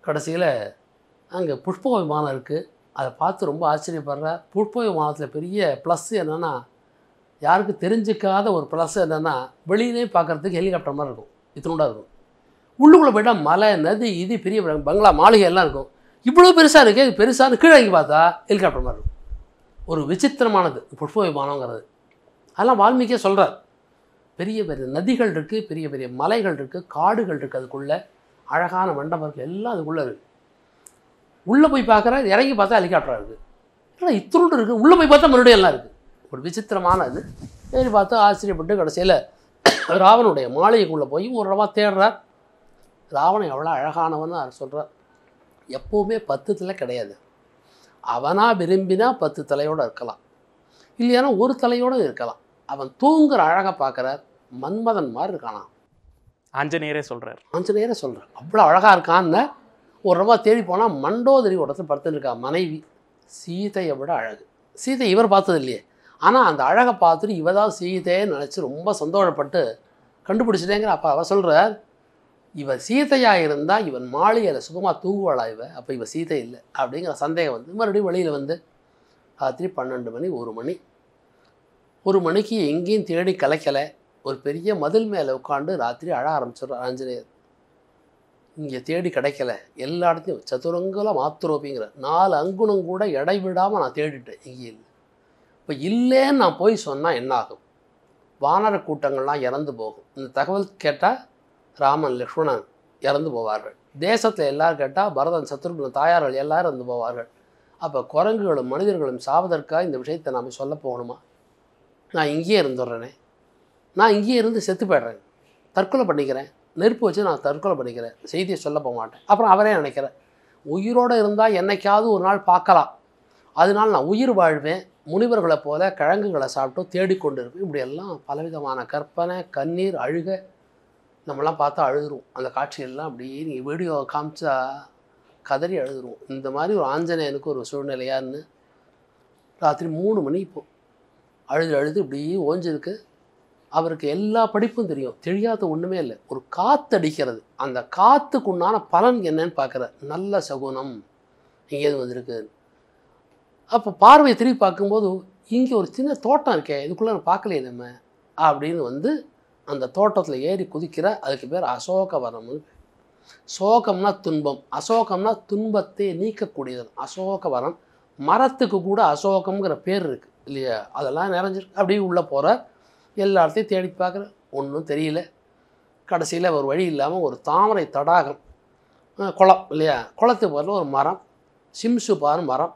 கடைசியில் அங்கே புஷ்ப விமானம் இருக்குது, அதை பார்த்து ரொம்ப ஆச்சரியப்படுறார். புஷ்ப விமானத்தில் பெரிய ப்ளஸ் என்னென்னா, யாருக்கு தெரிஞ்சிக்காத ஒரு ப்ளஸ் என்னென்னா, வெளியிலே பார்க்குறதுக்கு ஹெலிகாப்டர் மாதிரி இருக்கும், இத்தினோட இருக்கும். உள்ளுக்குள்ளே போய்ட்டால் மலை நதி இது பெரிய பங்களா மாளிகை எல்லாம் இருக்கும். இவ்வளோ பெருசாக இருக்குது, இது பெருசாக கீழே இங்கே பார்த்தா ஹெலிகாப்டர் மாதிரி இருக்கும். ஒரு விசித்திரமானது புஷ்ப விமானங்கிறது. அதெல்லாம் வால்மீகியே சொல்கிறார். பெரிய பெரிய நதிகள் இருக்குது, பெரிய பெரிய மலைகள் இருக்குது, காடுகள் இருக்குது, அதுக்குள்ளே அழகான மண்டபங்கள் எல்லாம் அதுக்குள்ளே இருக்குது. உள்ளே போய் பார்க்குற, இறங்கி பார்த்தா ஹெலிகாப்டராக இருக்குது. இல்லை இத்தனோடு இருக்குது, உள்ளே போய் பார்த்தா மறுபடியும் எல்லாம் இருக்குது. ஒரு விசித்திரமான இது. ஏறி பார்த்தா ஆச்சரியப்பட்டு கடைசியில் ராவனுடைய மாளிகைக்குள்ளே போய் ஒரு ரவா தேடுறார். ராவணன் எவ்வளோ அழகானவன்னு அவர் சொல்கிறார். எப்போவுமே 10 தலை கிடையாது. அவனாக விரும்பினா 10 தலையோடு இருக்கலாம், இல்லையானா ஒரு தலையோடு இருக்கலாம். அவன் தூங்குற அழகை பார்க்குறார். மன்மதன் மாதிரி இருக்கானா, ஆஞ்சநேயரே சொல்கிறார். ஆஞ்சநேயரே சொல்கிறார் அவ்வளோ அழகாக இருக்கான்னு. ஒரு ரூபா தேடி போனால் மண்டோதரி இடத்துல படுத்துன்னு இருக்கா மனைவி. சீதையை விட அழகு. சீதை இவர் பார்த்தது இல்லையே, ஆனால் அந்த அழகை பார்த்துட்டு இவதான் சீதையை நினச்சி ரொம்ப சந்தோஷப்பட்டு கண்டுபிடிச்சிட்டேங்கிற. அப்போ அவ சொல்கிறார், இவன் சீதையாக இருந்தால் இவன் மாளிகையில் சுகமாக தூங்குவாளா இவ, அப்போ இவன் சீதை இல்லை அப்படிங்கிற சந்தேகம் வந்து மறுபடியும் வெளியில் வந்து ராத்திரி 12 மணி 1 மணி 1 மணிக்கு எங்கேயும் தேடி கலைக்கலை. ஒரு பெரிய மதில் மேலே உட்காந்து ராத்திரி அழ ஆரம்பிச்சிடுறார் ஆஞ்சநேயர். இங்கே தேடி கிடைக்கல, எல்லா இடத்தையும் சதுரங்கல மாத்துரோப்பிங்கிற 4 அங்குணம் கூட எடை விடாமல் நான் தேடிட்டேன், இங்கே இல்லை. இப்போ இல்லைன்னு நான் போய் சொன்னால் என்ன ஆகும்? வானர கூட்டங்கள்லாம் இறந்து போகும். இந்த தகவல் கேட்டால் ராமன் லக்ஷ்மணன் இறந்து போவார்கள். தேசத்தில் எல்லோரும் கேட்டால் பரதன் சத்ருக்ன தாயார்கள் எல்லாரும் இறந்து போவார்கள். அப்போ குரங்குகளும் மனிதர்களும் சாவதற்காக இந்த விஷயத்தை நாம் சொல்ல போகணுமா? நான் இங்கேயே இருந்துடுறேனே, நான் இங்கேயே இருந்து செத்து போய்ட்றேன், தற்கொலை பண்ணிக்கிறேன், நெருப்பு வச்சு நான் தற்கொலை பண்ணிக்கிறேன், செய்தியை சொல்ல போக மாட்டேன். அப்புறம் அவரே நினைக்கிறேன், உயிரோடு இருந்தால் என்னைக்காவது ஒரு நாள் பார்க்கலாம், அதனால் நான் உயிர் வாழ்வேன், முனிவர்களை போல கிழங்குகளை சாப்பிட்டு தேடிக்கொண்டு இருப்பேன். இப்படியெல்லாம் பலவிதமான கற்பனை, கண்ணீர், அழுக. நம்மளாம் பார்த்தா அழுதுருவோம். அந்த காட்சியெல்லாம் அப்படி நீங்கள் வீடியோ காமிச்சா கதறி அழுதுருவோம். இந்த மாதிரி ஒரு ஆஞ்சநேயனுக்கு ஒரு சூழ்நிலையான்னு ராத்திரி 3 மணி இப்போ அழுது இப்படி ஓஞ்சிருக்கு. அவருக்கு எல்லா படிப்பும் தெரியும், தெரியாத ஒன்றுமே இல்லை. ஒரு காற்றடிக்கிறது, அந்த காற்றுக்குண்டான பலன் என்னன்னு பார்க்குற. நல்ல சகுனம் எங்கேயாவது வந்திருக்கு. அப்போ பார்வையை திரும்பி பார்க்கும்போது இங்கே ஒரு சின்ன தோட்டம் இருக்கே, இதுக்குள்ளே நான் பார்க்கலையே நம்ம அப்படின்னு வந்து அந்த தோட்டத்தில் ஏறி குதிக்கிற. அதுக்கு பேர் அசோகவனம்னு. சோகம்னா துன்பம், அசோகம்னா துன்பத்தை நீக்கக்கூடியது. அசோகவனம். மரத்துக்கு கூட அசோகம்ங்கிற பேர் இருக்குது இல்லையா, அதெல்லாம் நிறைஞ்சிருக்கு. அப்படியே உள்ளே போகிற, எல்லா இடத்தையும் தேடி பார்க்குற, ஒன்றும் தெரியல. கடைசியில் ஒரு வழி இல்லாமல் ஒரு தாமரை தடாகம், குளம் இல்லையா, குளத்துக்கு பதில் ஒரு மரம், சிம்சுபார் மரம்.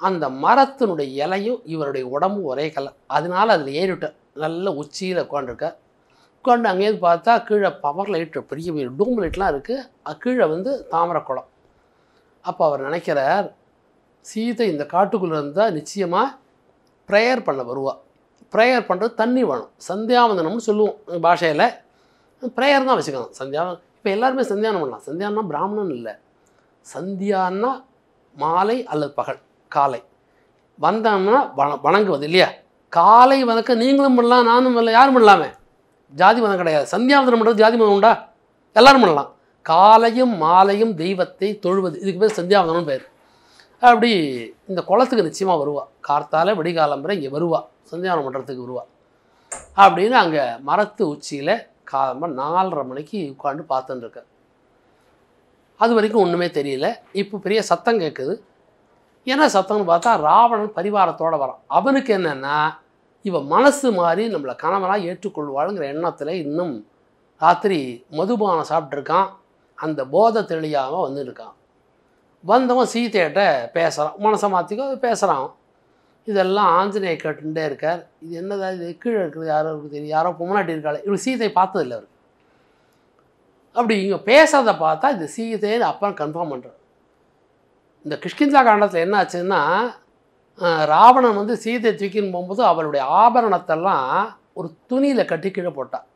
அந்த மரத்தினுடைய இலையும் இவருடைய உடம்பும் ஒரே கலர். அதனால் அதில் ஏறிவிட்டார். நல்ல உச்சியில் உட்காந்துருக்கார். உட்காந்து அங்கேயிருந்து பார்த்தா கீழே பவர் லைட்டு, பெரிய பெரிய டூம் லைட்லாம் இருக்குது. கீழே வந்து தாமரை குளம். அப்போ அவர் நினைக்கிறார், சீதை இந்த காட்டுக்குள்ளே இருந்தால் நிச்சயமாக ப்ரேயர் பண்ண வருவா. ப்ரேயர் பண்ணுறது தண்ணி வேணும், சந்தியாவந்தனம்னு சொல்லுவோம் பாஷையில். ப்ரேயர் தான் வச்சுக்கணும். சந்தியாவந்தனம் இப்போ எல்லாருமே சந்தியானம் பண்ணலாம். சந்தியானா பிராமணன் இல்லை, சந்தியானா மாலை அல்லது பகல், காலை வந்தோம்னா வணங்குவது இல்லையா. காலை வணக்க நீங்களும் பண்ணலாம், நானும் பண்ணல, யாரும் பண்ணலாமே. ஜாதி மதம் கிடையாது. சந்தியாவந்தனம் பண்ணுறது ஜாதி மதம் உண்டா? எல்லோரும் பண்ணலாம். காலையும் மாலையும் தெய்வத்தை தொழுவது, இதுக்கு பேர் சந்தியாவந்தனம் பேர். அப்படி இந்த குளத்துக்கு நிச்சயமாக வருவா. கார்த்தால விடிகாலம்பரை இங்கே வருவா, சந்தியாவனம் பண்ணுறதுக்கு வருவா. அப்படின்னு அங்கே மரத்து உச்சியில் காலம்பரம் 4:30 மணிக்கு உட்காந்து பார்த்துன்னு இருக்க. அது வரைக்கும் ஒன்றுமே தெரியல. இப்போ பெரிய சத்தம் கேட்குது. என்ன சத்தம்னு பார்த்தா ராவணன் பரிவாரத்தோடு வரான். அவனுக்கு என்னென்னா, இவன் மனசு மாதிரி நம்மளை கணவனாக ஏற்றுக்கொள்வாளுங்கிற எண்ணத்தில் இன்னும் ராத்திரி மதுபானம் சாப்பிட்ருக்கான். அந்த போதை தெளியாமல் வந்துருக்கான். வந்தவன் சீதையிட்ட பேசுகிறான், மனசை மாற்றிக்கோ பேசுகிறான். இதெல்லாம் ஆஞ்சநேயர் கேட்டுட்டே இருக்கார். இது என்னதா இது, கீழே இருக்கிறது யாரோ இருக்குது தெரியும், யாரோ பொம்மநாட்டி இருக்காள். இவரு சீதை பார்த்ததில்லை அவர். அப்படி இங்கே பேசுறதை பார்த்தா இது சீதைன்னு அப்புறம் கன்ஃபார்ம் பண்ணுறார். இந்த கிஷ்கிந்தா காண்டத்தில் என்ன ஆச்சுன்னா, ராவணன் வந்து சீதை தூக்கின்னு போகும்போது அவளுடைய ஆபரணத்தெல்லாம் ஒரு துணியில் கட்டி கீழே போட்டாள்.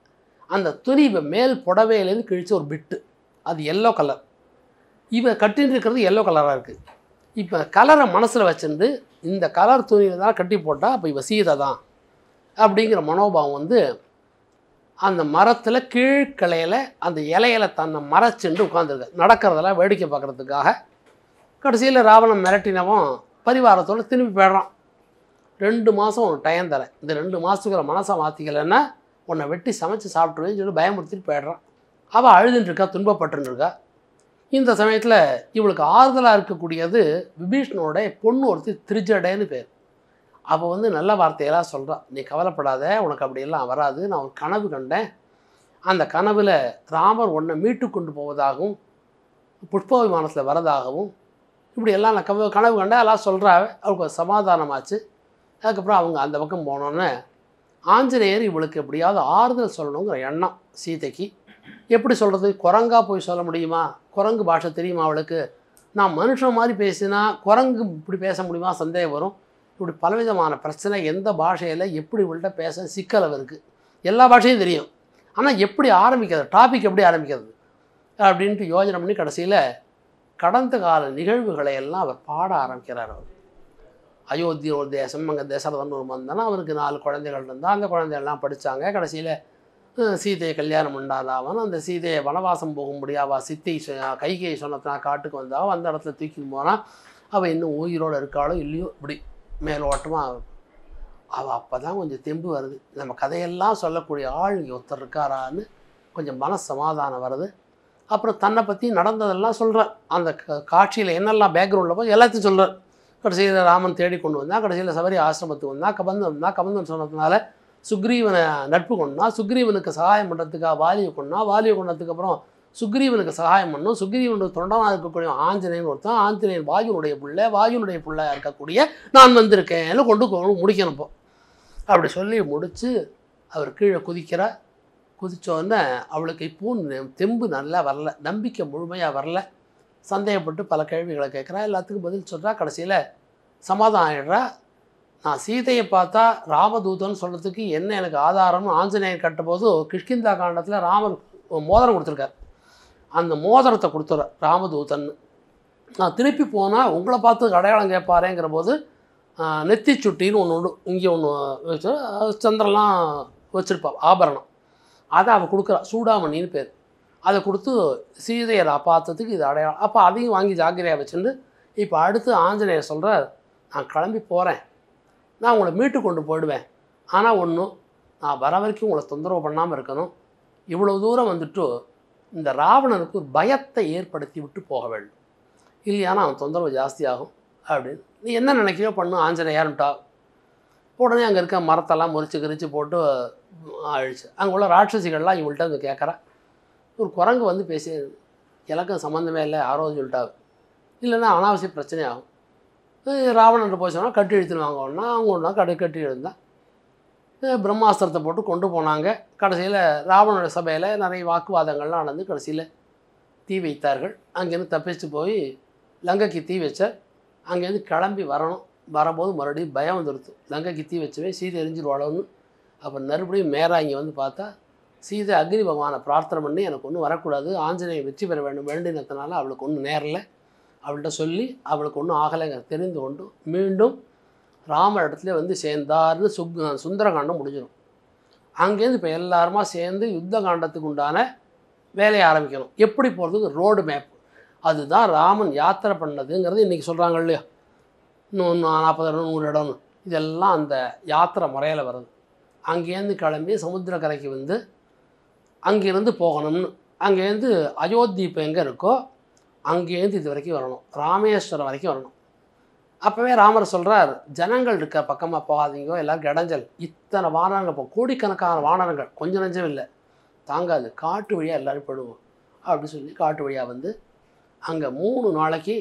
அந்த துணி இப்போ மேல் புடவையிலேருந்து கிழிச்சு ஒரு பிட்டு, அது எல்லோ கலர். இவன் கட்டின்னு இருக்கிறது எல்லோ கலராக இருக்குது. இப்போ கலரை மனசில் வச்சுருந்து இந்த கலர் துணியில் தான் கட்டி போட்டால் அப்போ இவ சீதை தான் அப்படிங்கிற மனோபாவம் வந்து அந்த மரத்தில் கீழ்கிளையில் அந்த இலையில தன்னை மறைச்சுண்டு உட்காந்துருக்க. நடக்கிறதெல்லாம் வேடிக்கை பார்க்குறதுக்காக. கடைசியில் ராவணன் மிரட்டினவன் பரிவாரத்தோடு திரும்பி போயிடுறான். 2 மாதம் உனக்கு டைம் தரேன், இந்த 2 மாதத்துக்குள்ள மனசை மாற்றிக்கலைன்னா உன்னை வெட்டி சமைச்சு சாப்பிட்ருவேன்னு சொல்லி பயமுறுத்திட்டு போயிடுறான். அவள் அழுதுன்ட்டுருக்கா, துன்பப்பட்டுருக்கா. இந்த சமயத்தில் இவளுக்கு ஆறுதலாக இருக்கக்கூடியது விபீஷ்ணனோட பொண்ணு ஒருத்தி திருஜடைன்னு பேர். அவள் வந்து நல்ல வார்த்தையெல்லாம் சொல்கிறான். நீ கவலைப்படாத, உனக்கு அப்படியெல்லாம் வராது. நான் ஒரு கனவு கண்டேன். அந்த கனவில் ராமர் உன்னை மீட்டு கொண்டு போவதாகவும் புஷ்ப விமானத்தில் வரதாகவும் இப்படியெல்லாம் நான் கனவு கண்டேன் எல்லாம் சொல்கிறாவ. அவளுக்கு சமாதானமாச்சு. அதுக்கப்புறம் அவங்க அந்த பக்கம் போனோன்னே ஆஞ்சநேயர் இவளுக்கு எப்படியாவது ஆறுதல் சொல்லணுங்கிற எண்ணம் சீதைக்கு. எப்படி சொல்கிறது, குரங்கா போய் சொல்ல முடியுமா? குரங்கு பாஷை தெரியுமா அவளுக்கு? நான் மனுஷன் மாதிரி பேசினா குரங்கு இப்படி பேச முடியுமா? சந்தேகம் வரும். இப்படி பலவிதமான பிரச்சனை. எந்த பாஷையில் எப்படி இவள்கிட்ட பேச சிக்கல் இருக்குது. எல்லா பாஷையும் தெரியும், ஆனால் எப்படி ஆரம்பிக்கிறது, டாபிக் எப்படி ஆரம்பிக்கிறது அப்படின்ட்டு யோஜனை பண்ணி கடைசியில் கடந்த கால நிகழ்வுகளை எல்லாம் அவர் பாட ஆரம்பிக்கிறார். அவர் அயோத்தி ஒரு தேசம், அங்கே தசரதன் ஒரு மந்தனா, அவருக்கு 4 குழந்தைகள் இருந்தால் அந்த குழந்தைகள்லாம் படித்தாங்க. கடைசியில் சீதையை கல்யாணம் உண்டாதாவன். அந்த சீதையை வனவாசம் போக முடியாவா சித்தை கைகையை சொன்னதுனா காட்டுக்கு வந்தாவோ அந்த இடத்துல தூக்கின்னு போனால் அவள் இன்னும் உயிரோடு இருக்காளோ இல்லையோ இப்படி மேலோட்டமாக அவள் அப்போ தான் கொஞ்சம் தெம்பு வருது. நம்ம கதையெல்லாம் சொல்லக்கூடிய ஆள் இங்கே ஒருத்தர் இருக்காரான்னு கொஞ்சம் சமாதானம் வருது. அப்புறம் தன்னை பற்றி நடந்ததெல்லாம் சொல்கிறார். அந்த காட்சியில் என்னெல்லாம் பேக்ரவுண்டில் போய் எல்லாத்தையும் சொல்கிறார். கடைசியில் ராமன் தேடி கொண்டு வந்தால், கடைசியில் சபரி ஆசிரமத்துக்கு வந்தால், கபந்தன் சொன்னதுனால சுக்ரீவனை நட்பு கொண்டா, சுக்ரீவனுக்கு சகாயம் பண்ணுறதுக்காக வாலியை கொண்டதுக்கு அப்புறம் சுக்ரீவனுக்கு சகாயம் பண்ணணும். சுக்ரீவனுக்கு தொண்டனாக இருக்கக்கூடிய ஆஞ்சநேயன் ஒருத்தன், ஆஞ்சநேயன் வாயுனுடைய பிள்ளையாக இருக்கக்கூடிய நான் வந்திருக்கேன்னு கொண்டு முடிக்கணும். இப்போ அப்படி சொல்லி முடித்து அவர் கீழே குதித்தோடனே அவளுக்கு இப்போது தெம்பு நல்லா வரல, நம்பிக்கை முழுமையாக வரல. சந்தேகப்பட்டு பல கேள்விகளை கேட்குறா, எல்லாத்துக்கும் பதில் சொல்கிறா. கடைசியில் சமாதானம் ஆகிடுறா. நான் சீதையை பார்த்தா ராமதூதன் சொல்கிறதுக்கு என்ன எனக்கு ஆதாரம்னு ஆஞ்சநேயர் கட்டும்போது கிஷ்கிந்தா காண்டத்தில் ராமர் மோதிரம் கொடுத்துருக்கார். அந்த மோதிரத்தை கொடுத்துட்ற ராமதூதன். நான் திருப்பி போனால் உங்களை பார்த்து அடையாளம் கேட்பாரேங்கிற போது நெத்தி சுட்டின்னு ஒன்று உண்டு, இங்கே ஒன்று வச்சு சந்திரலாம் வச்சுருப்பாள் ஆபரணம். அதை அவள் கொடுக்குறா, சூடாமணின்னு பேர். அதை கொடுத்து சீதையை பார்த்ததுக்கு இது அடையாளம். அப்போ அதையும் வாங்கி ஜாக்கிரதையாக வச்சுட்டு இப்போ அடுத்து ஆஞ்சநேயர் சொல்கிறார், நான் கிளம்பி போகிறேன், நான் உங்களை மீட்டு கொண்டு போயிடுவேன். ஆனால் ஒன்றும் நான் வர வரைக்கும் உங்களை தொந்தரவு பண்ணாமல் இருக்கணும். இவ்வளோ தூரம் வந்துட்டு இந்த ராவணனுக்கு ஒரு பயத்தை ஏற்படுத்தி விட்டு போக வேண்டும், இல்லையானா அவன் தொந்தரவு ஜாஸ்தியாகும் அப்படின்னு. நீ என்ன நினைக்கிறியோ பண்ணு ஆஞ்சநேயர்ன்ட்டா. உடனே அங்கே இருக்க மரத்தெல்லாம் முறிச்சு போட்டு அழிச்சு அங்கே உள்ள ராட்சசிகள்லாம் இவள்கிட்ட வந்து கேட்குறா. ஒரு குரங்கு வந்து பேசி எனக்கும் சம்மந்தமே இல்லை யாரோன்னு சொல்லிட்டாங்க, இல்லைன்னா அனாவசிய பிரச்சனையாகும். ராவணன் போய் சொன்னால் கட்டி இழுத்துன்னு ஒன்றா அவங்க ஒன்றா கட்டி எழுந்தான். பிரம்மாஸ்திரத்தை போட்டு கொண்டு போனாங்க. கடைசியில் ராவணோட சபையில் நிறைய வாக்குவாதங்கள்லாம் நடந்து கடைசியில் தீ வைத்தார்கள். அங்கேருந்து தப்பிச்சு போய் லங்கைக்கு தீ வச்சார். அங்கேருந்து கிளம்பி வரணும். வரும்போது மறுபடியும் பயம் வந்துடுது, லங்கைக்கு தீ வச்சவே சீதை எரிஞ்சிருவாளோன்னு. அப்போ மறுபடியும் மேரா இங்கே வந்து பார்த்தா சீதை அக்னி பகவானை பிரார்த்தனை பண்ணி எனக்கு ஒன்றும் வரக்கூடாது, ஆஞ்சநேயர் வெற்றி பெற வேண்டும் வேண்டினத்தினால அவளுக்கு ஒன்றும் நேரில் அவள்கிட்ட சொல்லி அவளுக்கு ஒன்றும் ஆகலைங்க தெரிந்து கொண்டு மீண்டும் ராமர் இடத்துல வந்து சேர்ந்தார்னு சுந்தரகாண்டம் முடிஞ்சிடும். அங்கேருந்து இப்போ எல்லாருமா சேர்ந்து யுத்த காண்டத்துக்கு உண்டான வேலையை ஆரம்பிக்கணும். எப்படி போகிறதுக்கு ரோடு மேப், அதுதான் ராமன் யாத்திரை பண்ணதுங்கிறது இன்றைக்கி சொல்கிறாங்க இல்லையா, இன்னும் 40 இடம் 100 இடம்னு. இதெல்லாம் அந்த யாத்திரை முறையில் வருது. அங்கேருந்து கிளம்பி சமுத்திரக்கரைக்கு வந்து அங்கேருந்து போகணும்னு. அங்கேருந்து அயோத்தி இப்போ எங்கே இருக்கோ அங்கேருந்து இது வரைக்கும் வரணும், ராமேஸ்வரம் வரைக்கும் வரணும். அப்போவே ராமர் சொல்கிறார், ஜனங்கள் இருக்க பக்கமாக போகாதீங்கோ, எல்லாருக்கும் இடைஞ்சல். இத்தனை வானரங்கள், இப்போ கோடிக்கணக்கான வானரங்கள், கொஞ்சம் நஞ்சம் இல்லை, தாங்காது, காட்டு வழியாக எல்லோரும் போடுவோம் அப்படி சொல்லி காட்டு வழியாக வந்து அங்கே 3 நாளைக்கு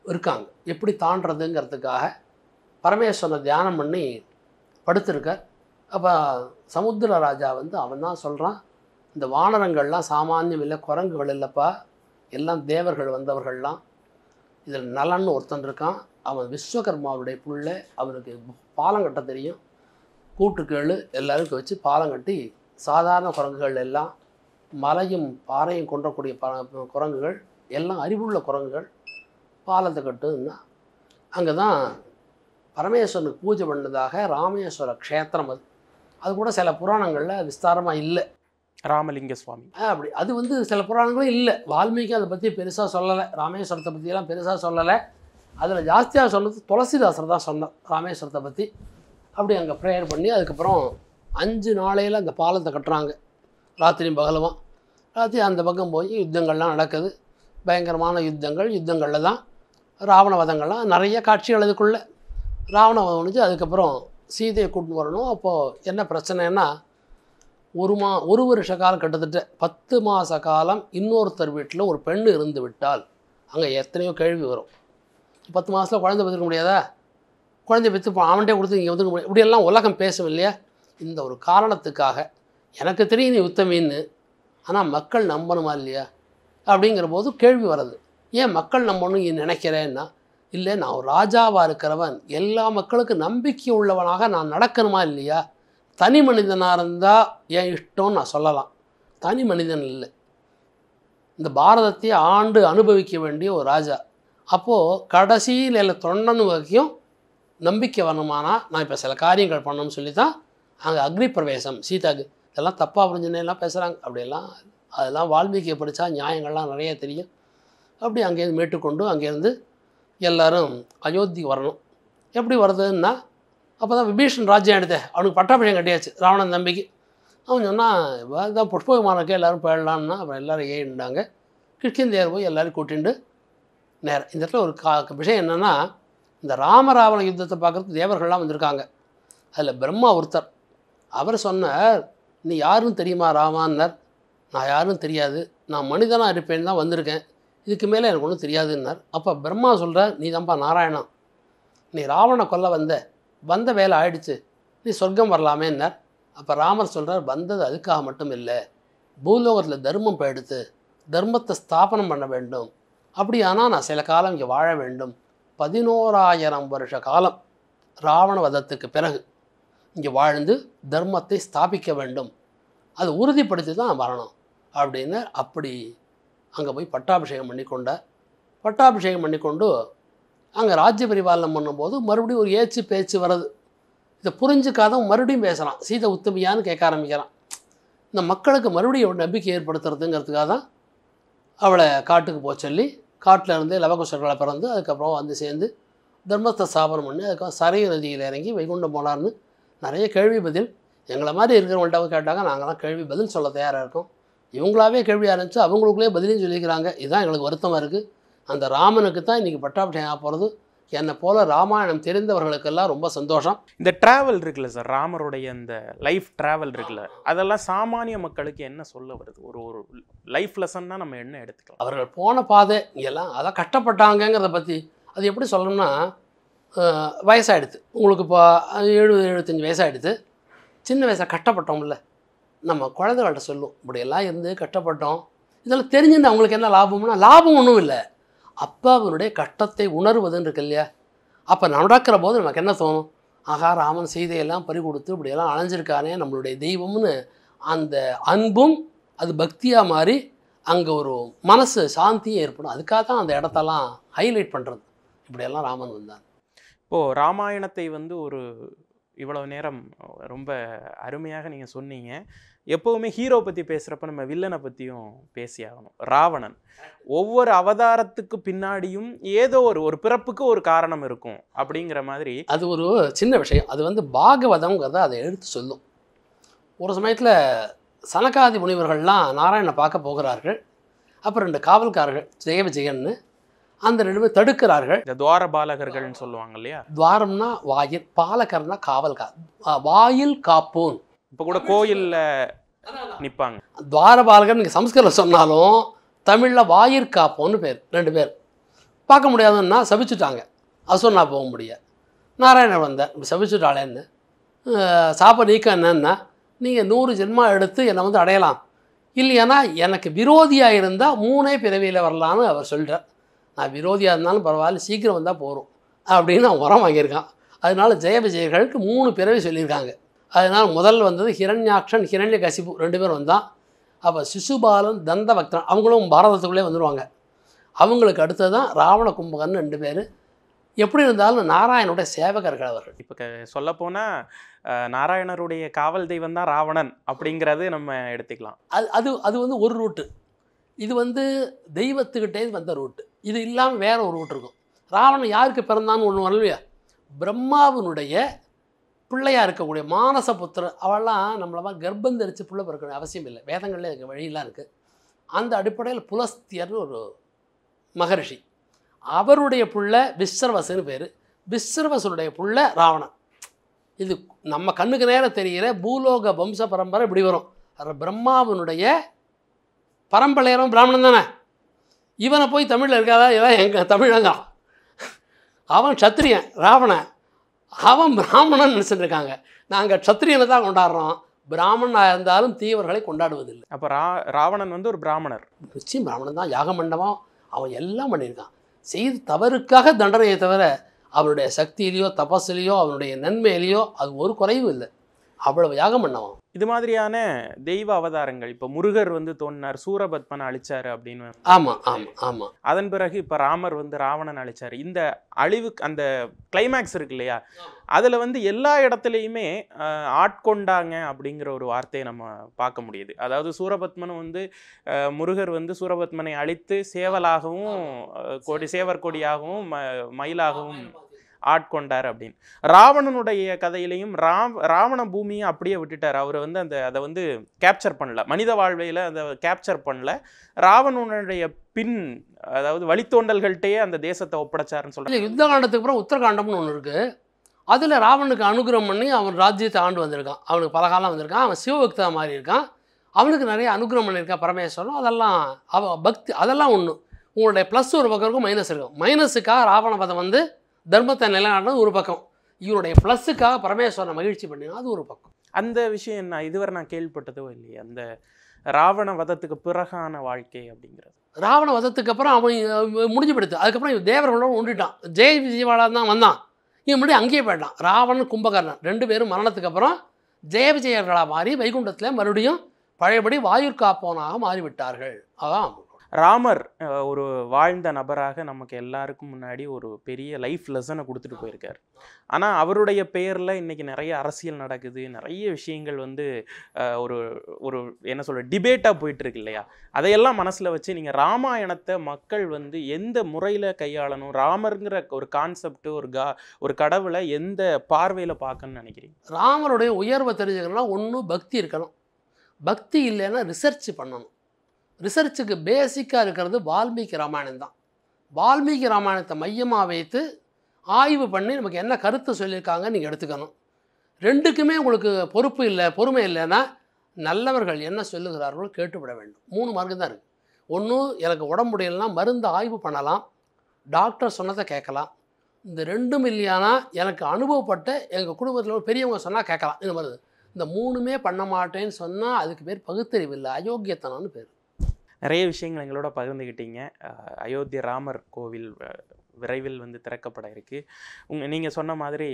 இருக்காங்க. எப்படி தாண்டதுங்கிறதுக்காக பரமேஸ்வரனை தியானம் பண்ணி படுத்திருக்கார். அப்போ சமுத்திர ராஜா வந்து அவன் தான் சொல்கிறான், இந்த வானரங்கள்லாம் சாமானியம் இல்லை, குரங்குகள் இல்லைப்பா, எல்லாம் தேவர்கள் வந்தவர்கள்லாம். இதில் நலன்னு ஒருத்தன் இருக்கான், அவன் விஸ்வகர்மாவுடைய பிள்ளை, அவனுக்கு பாலம் கட்ட தெரியும், கூட்டுக்கேளு எல்லாருக்கும் வச்சு பாலம் கட்டி சாதாரண குரங்குகள் எல்லாம் மலையும் பாறையும் கொண்டக்கூடிய குரங்குகள் எல்லாம் அறிவுள்ள குரங்குகள் பாலத்தை கட்டுன்னா அங்கே தான் பரமேஸ்வரனுக்கு பூஜை பண்ணதாக ராமேஸ்வர க்ஷேத்திரம். அது கூட சில புராணங்களில் விஸ்தாரமாக இல்லை. ராமலிங்க சுவாமி அப்படி அது வந்து சில புராணங்களும் இல்லை. வால்மீகி அதை பற்றி பெருசாக சொல்லலை, ராமேஸ்வரத்தை பற்றியெல்லாம் பெருசாக சொல்லலை. அதில் ஜாஸ்தியாக சொன்னது துளசிதாசர் தான் சொன்னார் ராமேஸ்வரத்தை பற்றி. அப்படி அங்கே ப்ரேயர் பண்ணி அதுக்கப்புறம் 5 நாளையில் அந்த பாலத்தை கட்டுறாங்க, ராத்திரியும் பகலுமா. ராத்திரி அந்த பக்கம் போய் யுத்தங்கள்லாம் நடக்குது, பயங்கரமான யுத்தங்களில் தான் ராவண வதங்கள்லாம் நிறைய காட்சிகள். அதுக்குள்ளே ராவண வதம் முடிஞ்சு அதுக்கப்புறம் சீதையை கூட்டின்னு வரணும். அப்போது என்ன பிரச்சனைன்னா, ஒரு வருஷ காலம், கிட்டத்தட்ட 10 மாத காலம் இன்னொருத்தர் வீட்டில் ஒரு பெண் இருந்து விட்டால் அங்கே எத்தனையோ கேள்வி வரும். 10 மாதத்தில் குழந்தை பெற்றுக்க முடியாதா, குழந்தை பெற்று அவன்கிட்டே கொடுத்து இங்கே வந்துக்க முடியாது, இப்படியெல்லாம் உலகம் பேசும் இல்லையா. இந்த ஒரு காரணத்துக்காக எனக்கு தெரியும் நீ உத்தமின்னு, ஆனால் மக்கள் நம்பணுமா இல்லையா அப்படிங்கிற போது கேள்வி வருது. ஏன் மக்கள் நம்பணும் நினைக்கிறேன்னா, இல்லை நான் ஒரு ராஜாவாக இருக்கிறவன், எல்லா மக்களுக்கும் நம்பிக்கை உள்ளவனாக நான் நடக்கணுமா இல்லையா? தனி மனிதனாக இருந்தால் என் இஷ்டம்னு நான் சொல்லலாம். தனி மனிதன் இல்லை, இந்த பாரதத்தையே ஆண்டு அனுபவிக்க வேண்டிய ஒரு ராஜா. அப்போது கடைசியில் தொண்டனு வரைக்கும் நம்பிக்கை வரணுமானா நான் இப்போ சில காரியங்கள் பண்ணணும்னு சொல்லி தான் அங்கே அக்னி பிரவேசம் சீதாக்கு இதெல்லாம் தப்பாக புரிஞ்சுன்னெல்லாம் பேசுகிறாங்க. அப்படியெல்லாம் அதெல்லாம் வால்மீகியை படித்தா நியாயங்கள்லாம் நிறைய தெரியும். அப்படி அங்கேருந்து மீட்டுக்கொண்டு அங்கேருந்து எல்லோரும் அயோத்திக்கு வரணும். எப்படி வருதுன்னா, அப்போ தான் விபீஷன் ராஜ்யம் எடுத்தேன், அவனுக்கு பட்டாபிஷேகம் கட்டியாச்சு ராவணன் தம்பிக்கு. அவன் சொன்னால் இதுதான் புஷ்ப விமானக்கே எல்லோரும் போயிடலான்னா அப்புறம் எல்லோரும் ஏறிண்டாங்க. கிஷ்கிந்தேர் போய் எல்லோரும் கூட்டிண்டு நேரம். இந்த இடத்துல ஒரு விஷயம் என்னென்னா, இந்த ராமராவண யுத்தத்தை பார்க்குறதுக்கு தேவர்கள்லாம் வந்திருக்காங்க. அதில் பிரம்மா ஒருத்தர். அவர் சொன்னார், நீ யாருன்னு தெரியுமா ராமான்னார். நான் யாரும் தெரியாது, நான் மனிதனாக இருப்பேன்னு தான் வந்திருக்கேன், இதுக்கு மேலே எனக்கு ஒன்றும் தெரியாதுன்னார். அப்போ பிரம்மா சொல்கிறார், நீ தான்ப்பா நாராயணன், நீ ராவணனை கொல்ல வந்த வேலை ஆயிடுச்சு, நீ சொர்க்கம் வரலாமேன்னார். அப்போ ராமர் சொல்கிறார், வந்தது அதுக்காக மட்டும் இல்லை, பூலோகத்தில் தர்மம் போயிடுத்து, தர்மத்தை ஸ்தாபனம் பண்ண வேண்டும், அப்படியானால் நான் சில காலம் இங்கே வாழ வேண்டும். 11,000 வருஷ காலம் ராவண வதத்துக்கு பிறகு இங்கே வாழ்ந்து தர்மத்தை ஸ்தாபிக்க வேண்டும், அது உறுதிப்படுத்தி தான் வரணும் அப்படின்னு. அப்படி அங்கே போய் பட்டாபிஷேகம் பண்ணிக்கொண்டார். பட்டாபிஷேகம் பண்ணிக்கொண்டு அங்கே ராஜ்ய பரிபாலனம் பண்ணும்போது மறுபடியும் ஒரு ஏச்சு பேச்சு வருது. இதை புரிஞ்சுக்காதவன் மறுபடியும் பேசுகிறான், சீதை உத்தமியான்னு கேட்க ஆரம்பிக்கிறான். இந்த மக்களுக்கு மறுபடியும் ஒரு நம்பிக்கை ஏற்படுத்துறதுங்கிறதுக்காக தான் அவளை காட்டுக்கு போக சொல்லி, காட்டில் இருந்து லவகுஷர்களை பிறந்து அதுக்கப்புறம் வந்து சேர்ந்து தர்மத்தை ஸ்தாபனம் பண்ணி அதுக்கப்புறம் சரை நதியில் இறங்கி வைகுண்டம் போனார்னு நிறைய கேள்வி பதில். எங்களை மாதிரி இருக்கிறவங்கள்ட்ட கேட்டாங்க, நாங்களாம் கேள்வி பதில் சொல்ல தயாராக இருக்கோம். இவங்களாவே கேள்வி ஆரம்பித்து அவங்களுக்குள்ளே பதிலையும் சொல்லிக்கிறாங்க. இதுதான் எங்களுக்கு வருத்தமாக இருக்குது. அந்த ராமனுக்கு தான் இன்றைக்கி பட்டாபிஷேகம் ஆக போகிறது. என்னை போல் ராமாயணம் தெரிந்தவர்களுக்கெல்லாம் ரொம்ப சந்தோஷம். இந்த ட்ராவல் இருக்குல்ல சார், ராமருடைய இந்த லைஃப் ட்ராவல் இருக்குல்ல, அதெல்லாம் சாமானிய மக்களுக்கு என்ன சொல்ல வருது? ஒரு லைஃப் லெசன் தான் நம்ம என்ன எடுத்துக்கலாம்? அவர்கள் போன பாதை இங்கெல்லாம் அதான் கஷ்டப்பட்டாங்கங்கிறத பற்றி அது எப்படி சொல்லணும்னா, வயசாகிடுது உங்களுக்கு, இப்போ 70-75 வயசாகிடுது. சின்ன வயசில் கஷ்டப்பட்டோம்ல, நம்ம குழந்தைகள்கிட்ட சொல்லுவோம், இப்படியெல்லாம் இருந்து கஷ்டப்பட்டோம், இதெல்லாம் தெரிஞ்சுன்னு அவங்களுக்கு என்ன லாபம்னா, லாபம் ஒன்றும் இல்லை, அப்பாவினுடைய கஷ்டத்தை உணர்வதுன்னு இருக்கு இல்லையா? அப்போ நடக்கிற போது நமக்கு என்ன தோணும், ஆகா ராமன் சீதையெல்லாம் பறி கொடுத்து இப்படியெல்லாம் அலைஞ்சிருக்கானே நம்மளுடைய தெய்வம்னு அந்த அன்பும் அது பக்தியாக மாறி அங்கே ஒரு மனசு சாந்தியும் ஏற்படும். அதுக்காக தான் அந்த இடத்தெல்லாம் ஹைலைட் பண்ணுறது. இப்படியெல்லாம் ராமன் வந்தான். இப்போது ராமாயணத்தை வந்து ஒரு இவ்வளவு நேரம் ரொம்ப அருமையாக நீங்கள் சொன்னீங்க. எப்போவுமே ஹீரோ பற்றி பேசுகிறப்ப நம்ம வில்லனை பற்றியும் பேசி ஆகணும். ராவணன் ஒவ்வொரு அவதாரத்துக்கு பின்னாடியும் ஏதோ ஒரு பிறப்புக்கு ஒரு காரணம் இருக்கும் அப்படிங்கிற மாதிரி. அது ஒரு சின்ன விஷயம், அது வந்து பாகவதம்ங்கிறத அதை எடுத்து சொல்லும். ஒரு சமயத்தில் சனகாதி முனிவர்கள்லாம் நாராயணனை பார்க்க போகிறார்கள். அப்புறம் 2 காவல்காரர்கள் ஜெயவிஜயன்னு அந்த 2 பேர் தடுக்கிறார்கள். இந்த துவார பாலகர்கள்னு சொல்லுவாங்க இல்லையா? துவாரம்னா வாயில், பாலகர்னா காவல்கார், வாயில் காப்போன். இப்போ கூட கோயிலில் நிற்பாங்க. துவாரபாலகர் நீங்கள் சம்ஸ்கிருதம் சொன்னாலும் தமிழில் வாயிற் காப்போன்னு பேர். 2 பேர் பார்க்க முடியாதுன்னா சபிச்சுட்டாங்க, அசுரனா போக முடியாது. நாராயணன் வந்தார், சபிச்சுட்டாளேன்னு. சாப்ப நீக்கம் என்னன்னா, நீங்கள் 100 ஜென்மா எடுத்து என்னை வந்து அடையலாம், இல்லையானா எனக்கு விரோதியாக இருந்தால் 3 பிறவியில் வரலான்னு அவர் சொல்கிறார். நான் விரோதியாக இருந்தாலும் பரவாயில்ல, சீக்கிரம் வந்தால் போகிறோம் அப்படின்னு அவன் உரம் வாங்கியிருக்கான். அதனால் ஜெய விஜயர்களுக்கு 3 பிறவி சொல்லியிருக்காங்க. அதனால் முதல் வந்தது ஹிரண்யாக்ஷன், ஹிரண்ய கசிப்பு 2 பேர் வந்தான். அப்போ சிசுபாலன், தந்தபக்தன் அவங்களும் பாரதத்துக்குள்ளே வந்துடுவாங்க. அவங்களுக்கு அடுத்தது தான் ராவண கும்பகர்னு 2 பேர். எப்படி இருந்தாலும் நாராயணனுடைய சேவகர்கள் அவர்கள். இப்போ சொல்லப்போனால் நாராயணருடைய காவல் தெய்வம் தான் ராவணன் அப்படிங்கிறது நம்ம எடுத்துக்கலாம். அது வந்து ஒரு ரூட்டு. இது வந்து தெய்வத்துக்கிட்டே வந்த ரூட்டு. இது இல்லாமல் வேறு ஒரு ரூட் இருக்கும். ராவணன் யாருக்கு பிறந்தான்னு ஒன்று வரலையா? பிரம்மாவினுடைய பிள்ளையாக இருக்கக்கூடிய மானசபுத்திரன். அவெல்லாம் நம்மள மாதிரி கர்ப்பம் தரித்து பிள்ளை பிறக்கணும் அவசியம் இல்லை, வேதங்களில் இருக்க வழியெல்லாம் இருக்குது. அந்த அடிப்படையில் புலஸ்தியர்னு ஒரு மகரிஷி, அவருடைய பிள்ளை விஸ்ரவசன்னு பேர். விஸ்ரவசனுடைய பிள்ளை ராவணன். இது நம்ம கண்ணுக்கு நேரம் தெரிகிற பூலோக வம்ச பரம்பரை இப்படி வரும். பிரம்மாவினுடைய பரம்பரையரும் பிராமணன் தானே. இவனை போய் தமிழில் இருக்காதா, இவன் எங்கள் தமிழங்க, அவன் சத்திரியன் ராவணன், அவன் பிராமணன் நினச்சிட்டு இருக்காங்க. நாங்கள் சத்திரியனை தான் கொண்டாடுறோம், பிராமணனாக இருந்தாலும் தீவர்களை கொண்டாடுவதில்லை. அப்போ ராவணன் வந்து ஒரு பிராமணர். நிச்சயம் பிராமணன் தான். யாக மண்டபம் அவன் எல்லாம் பண்ணியிருக்கான். செய்து தவறுக்காக தண்டனையை தவிர அவனுடைய சக்தியிலையோ தபஸிலையோ அவனுடைய நன்மையிலையோ அது ஒரு குறைவும் இல்லை. அவ்வளவு யாகம் பண்ணவன். இது மாதிரியான தெய்வ அவதாரங்கள், இப்போ முருகர் வந்து தோன்றினார், சூரபத்மனை அழிச்சாரு அப்படின்னு. ஆமாம் ஆமாம் ஆமாம். அதன் பிறகு இப்போ ராமர் வந்து ராவணன் அழிச்சாரு. இந்த அழிவுக்கு அந்த கிளைமேக்ஸ் இருக்கு இல்லையா, அதில் வந்து எல்லா இடத்துலையுமே ஆட்கொண்டாங்க அப்படிங்கிற ஒரு வார்த்தையை நம்ம பார்க்க முடியுது. அதாவது சூரபத்மனும் வந்து முருகர் வந்து சூரபத்மனை அழித்து சேவலாகவும் சேவர் கொடியாகவும் மயிலாகவும் ஆட்கொண்டார் அப்படின்னு. ராவணனுடைய கதையிலையும் ராவண பூமியை அப்படியே விட்டுட்டார். அவர் வந்து அதை வந்து கேப்சர் பண்ணல, மனித வாழ்வையில் அதை கேப்சர் பண்ணல. ராவணனுடைய அதாவது வழித்தோண்டல்கள்கிட்டயே அந்த தேசத்தை ஒப்படைச்சாருன்னு சொல்கிறாங்க. யுத்த காண்டத்துக்கு அப்புறம் உத்தரகாண்டம்னு ஒன்று இருக்குது. அதில் ராவனுக்கு அனுகிரகம் பண்ணி அவன் ராஜ்யத்தை ஆண்டு வந்திருக்கான். அவனுக்கு பல காலம் வந்திருக்கான். அவன் சிவபக்தா மாதிரி இருக்கான். அவனுக்கு நிறைய அனுகிரகம் பண்ணியிருக்கான் பரமேஸ்வரன். அதெல்லாம் பக்தி, அதெல்லாம் ஒன்று. உங்களுடைய ப்ளஸ் ஒரு பக்கம் இருக்கும், மைனஸ் இருக்கும். மைனஸுக்காக ராவண பதம் வந்து தர்மத்தை நிலைநாட்டினது ஒரு பக்கம், இவனுடைய ப்ளஸுக்காக பரமேஸ்வரனை மகிழ்ச்சி பண்ணினா அது ஒரு பக்கம். அந்த விஷயம் இதுவரை நான் கேள்விப்பட்டதோ இல்லையே, அந்த ராவண வதத்துக்கு பிறகான வாழ்க்கை அப்படிங்கிறது. ராவண வதத்துக்கு அப்புறம் அவன் முடிஞ்சு போயிடுது. அதுக்கப்புறம் தேவர்களோட ஒன்றிட்டான். ஜெய் விஜயவாடா தான் வந்தான். இவன் முன்னாடி அங்கேயே போயிட்டான். ராவணன் கும்பகர்ணன் 2 பேரும் மரணத்துக்கு அப்புறம் ஜெய விஜயர்களாக மாறி வைகுண்டத்தில் மறுபடியும் பழையபடி வாயுர்காப்போனாக மாறிவிட்டார்கள். அதான் ராமர் ஒரு வாழ்ந்த நபராக நமக்கு எல்லாருக்கும் முன்னாடி ஒரு பெரிய லைஃப் லெசனை கொடுத்துட்டு போயிருக்கார். ஆனால் அவருடைய பெயரில் இன்றைக்கி நிறைய அரசியல் நடக்குது, நிறைய விஷயங்கள் வந்து ஒரு ஒரு என்ன சொல்ற டிபேட்டாக போயிட்டுருக்கு இல்லையா. அதையெல்லாம் மனசில் வச்சு நீங்கள் ராமாயணத்தை மக்கள் வந்து எந்த முறையில் கையாளணும், ராமருங்கிற ஒரு கான்செப்ட், ஒரு கடவுளை எந்த பார்வையில் பார்க்கணும்னு நினைக்கிறீங்க? ராமருடைய உயர்வை தெரிஞ்சுக்கணும்னா ஒன்று பக்தி இருக்கணும். பக்தி இல்லைன்னா ரிசர்ச் பண்ணணும். ரிசர்ச்சுக்கு பேசிக்காக இருக்கிறது வால்மீகி ராமாயணம் தான். வால்மீகி ராமாயணத்தை மையமாக வைத்து ஆய்வு பண்ணி நமக்கு என்ன கருத்து சொல்லியிருக்காங்க நீங்கள் எடுத்துக்கணும். ரெண்டுக்குமே உங்களுக்கு பொறுமை இல்லைன்னா நல்லவர்கள் என்ன சொல்லுகிறார்களோ கேட்டுவிட வேண்டும். 3 மார்க்கம் தான் இருக்குது. ஒன்று, எனக்கு உடம்பு முடியலைன்னா மருந்து ஆய்வு பண்ணலாம், டாக்டர் சொன்னதை கேட்கலாம். இந்த 2ம் இல்லையானா எனக்கு அனுபவப்பட்ட எங்கள் குடும்பத்தில் பெரியவங்க சொன்னால் கேட்கலாம். இது மாதிரி இந்த 3மே பண்ண மாட்டேன்னு சொன்னால் அதுக்கு பேர் பகுத்தறிவு இல்லை, அயோக்கியத்தனம்னு பேர். நிறைய விஷயங்கள் எங்களோட பகிர்ந்துக்கிட்டீங்க. அயோத்தி ராமர் கோவில் விரைவில் வந்து திறக்கப்பட இருக்குது. நீங்கள் சொன்ன மாதிரி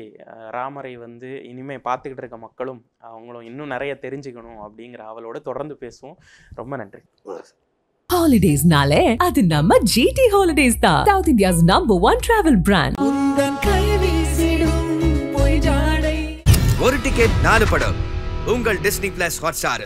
ராமரை வந்து இனிமேல் பார்த்துக்கிட்டு இருக்க மக்களும் அவங்களும் இன்னும் நிறைய தெரிஞ்சுக்கணும் அப்படிங்கிற அவளோட தொடர்ந்து பேசுவோம். ரொம்ப நன்றி. ஹாலிடேஸ்னாலே அது நம்ம GT ஹாலிடேஸ் தான். South India's #1 travel brand. ஒரு டிக்கெட் 4 படம் உங்கள் டிஸ்னி பிளஸ் ஹாட்ஸ்டார்.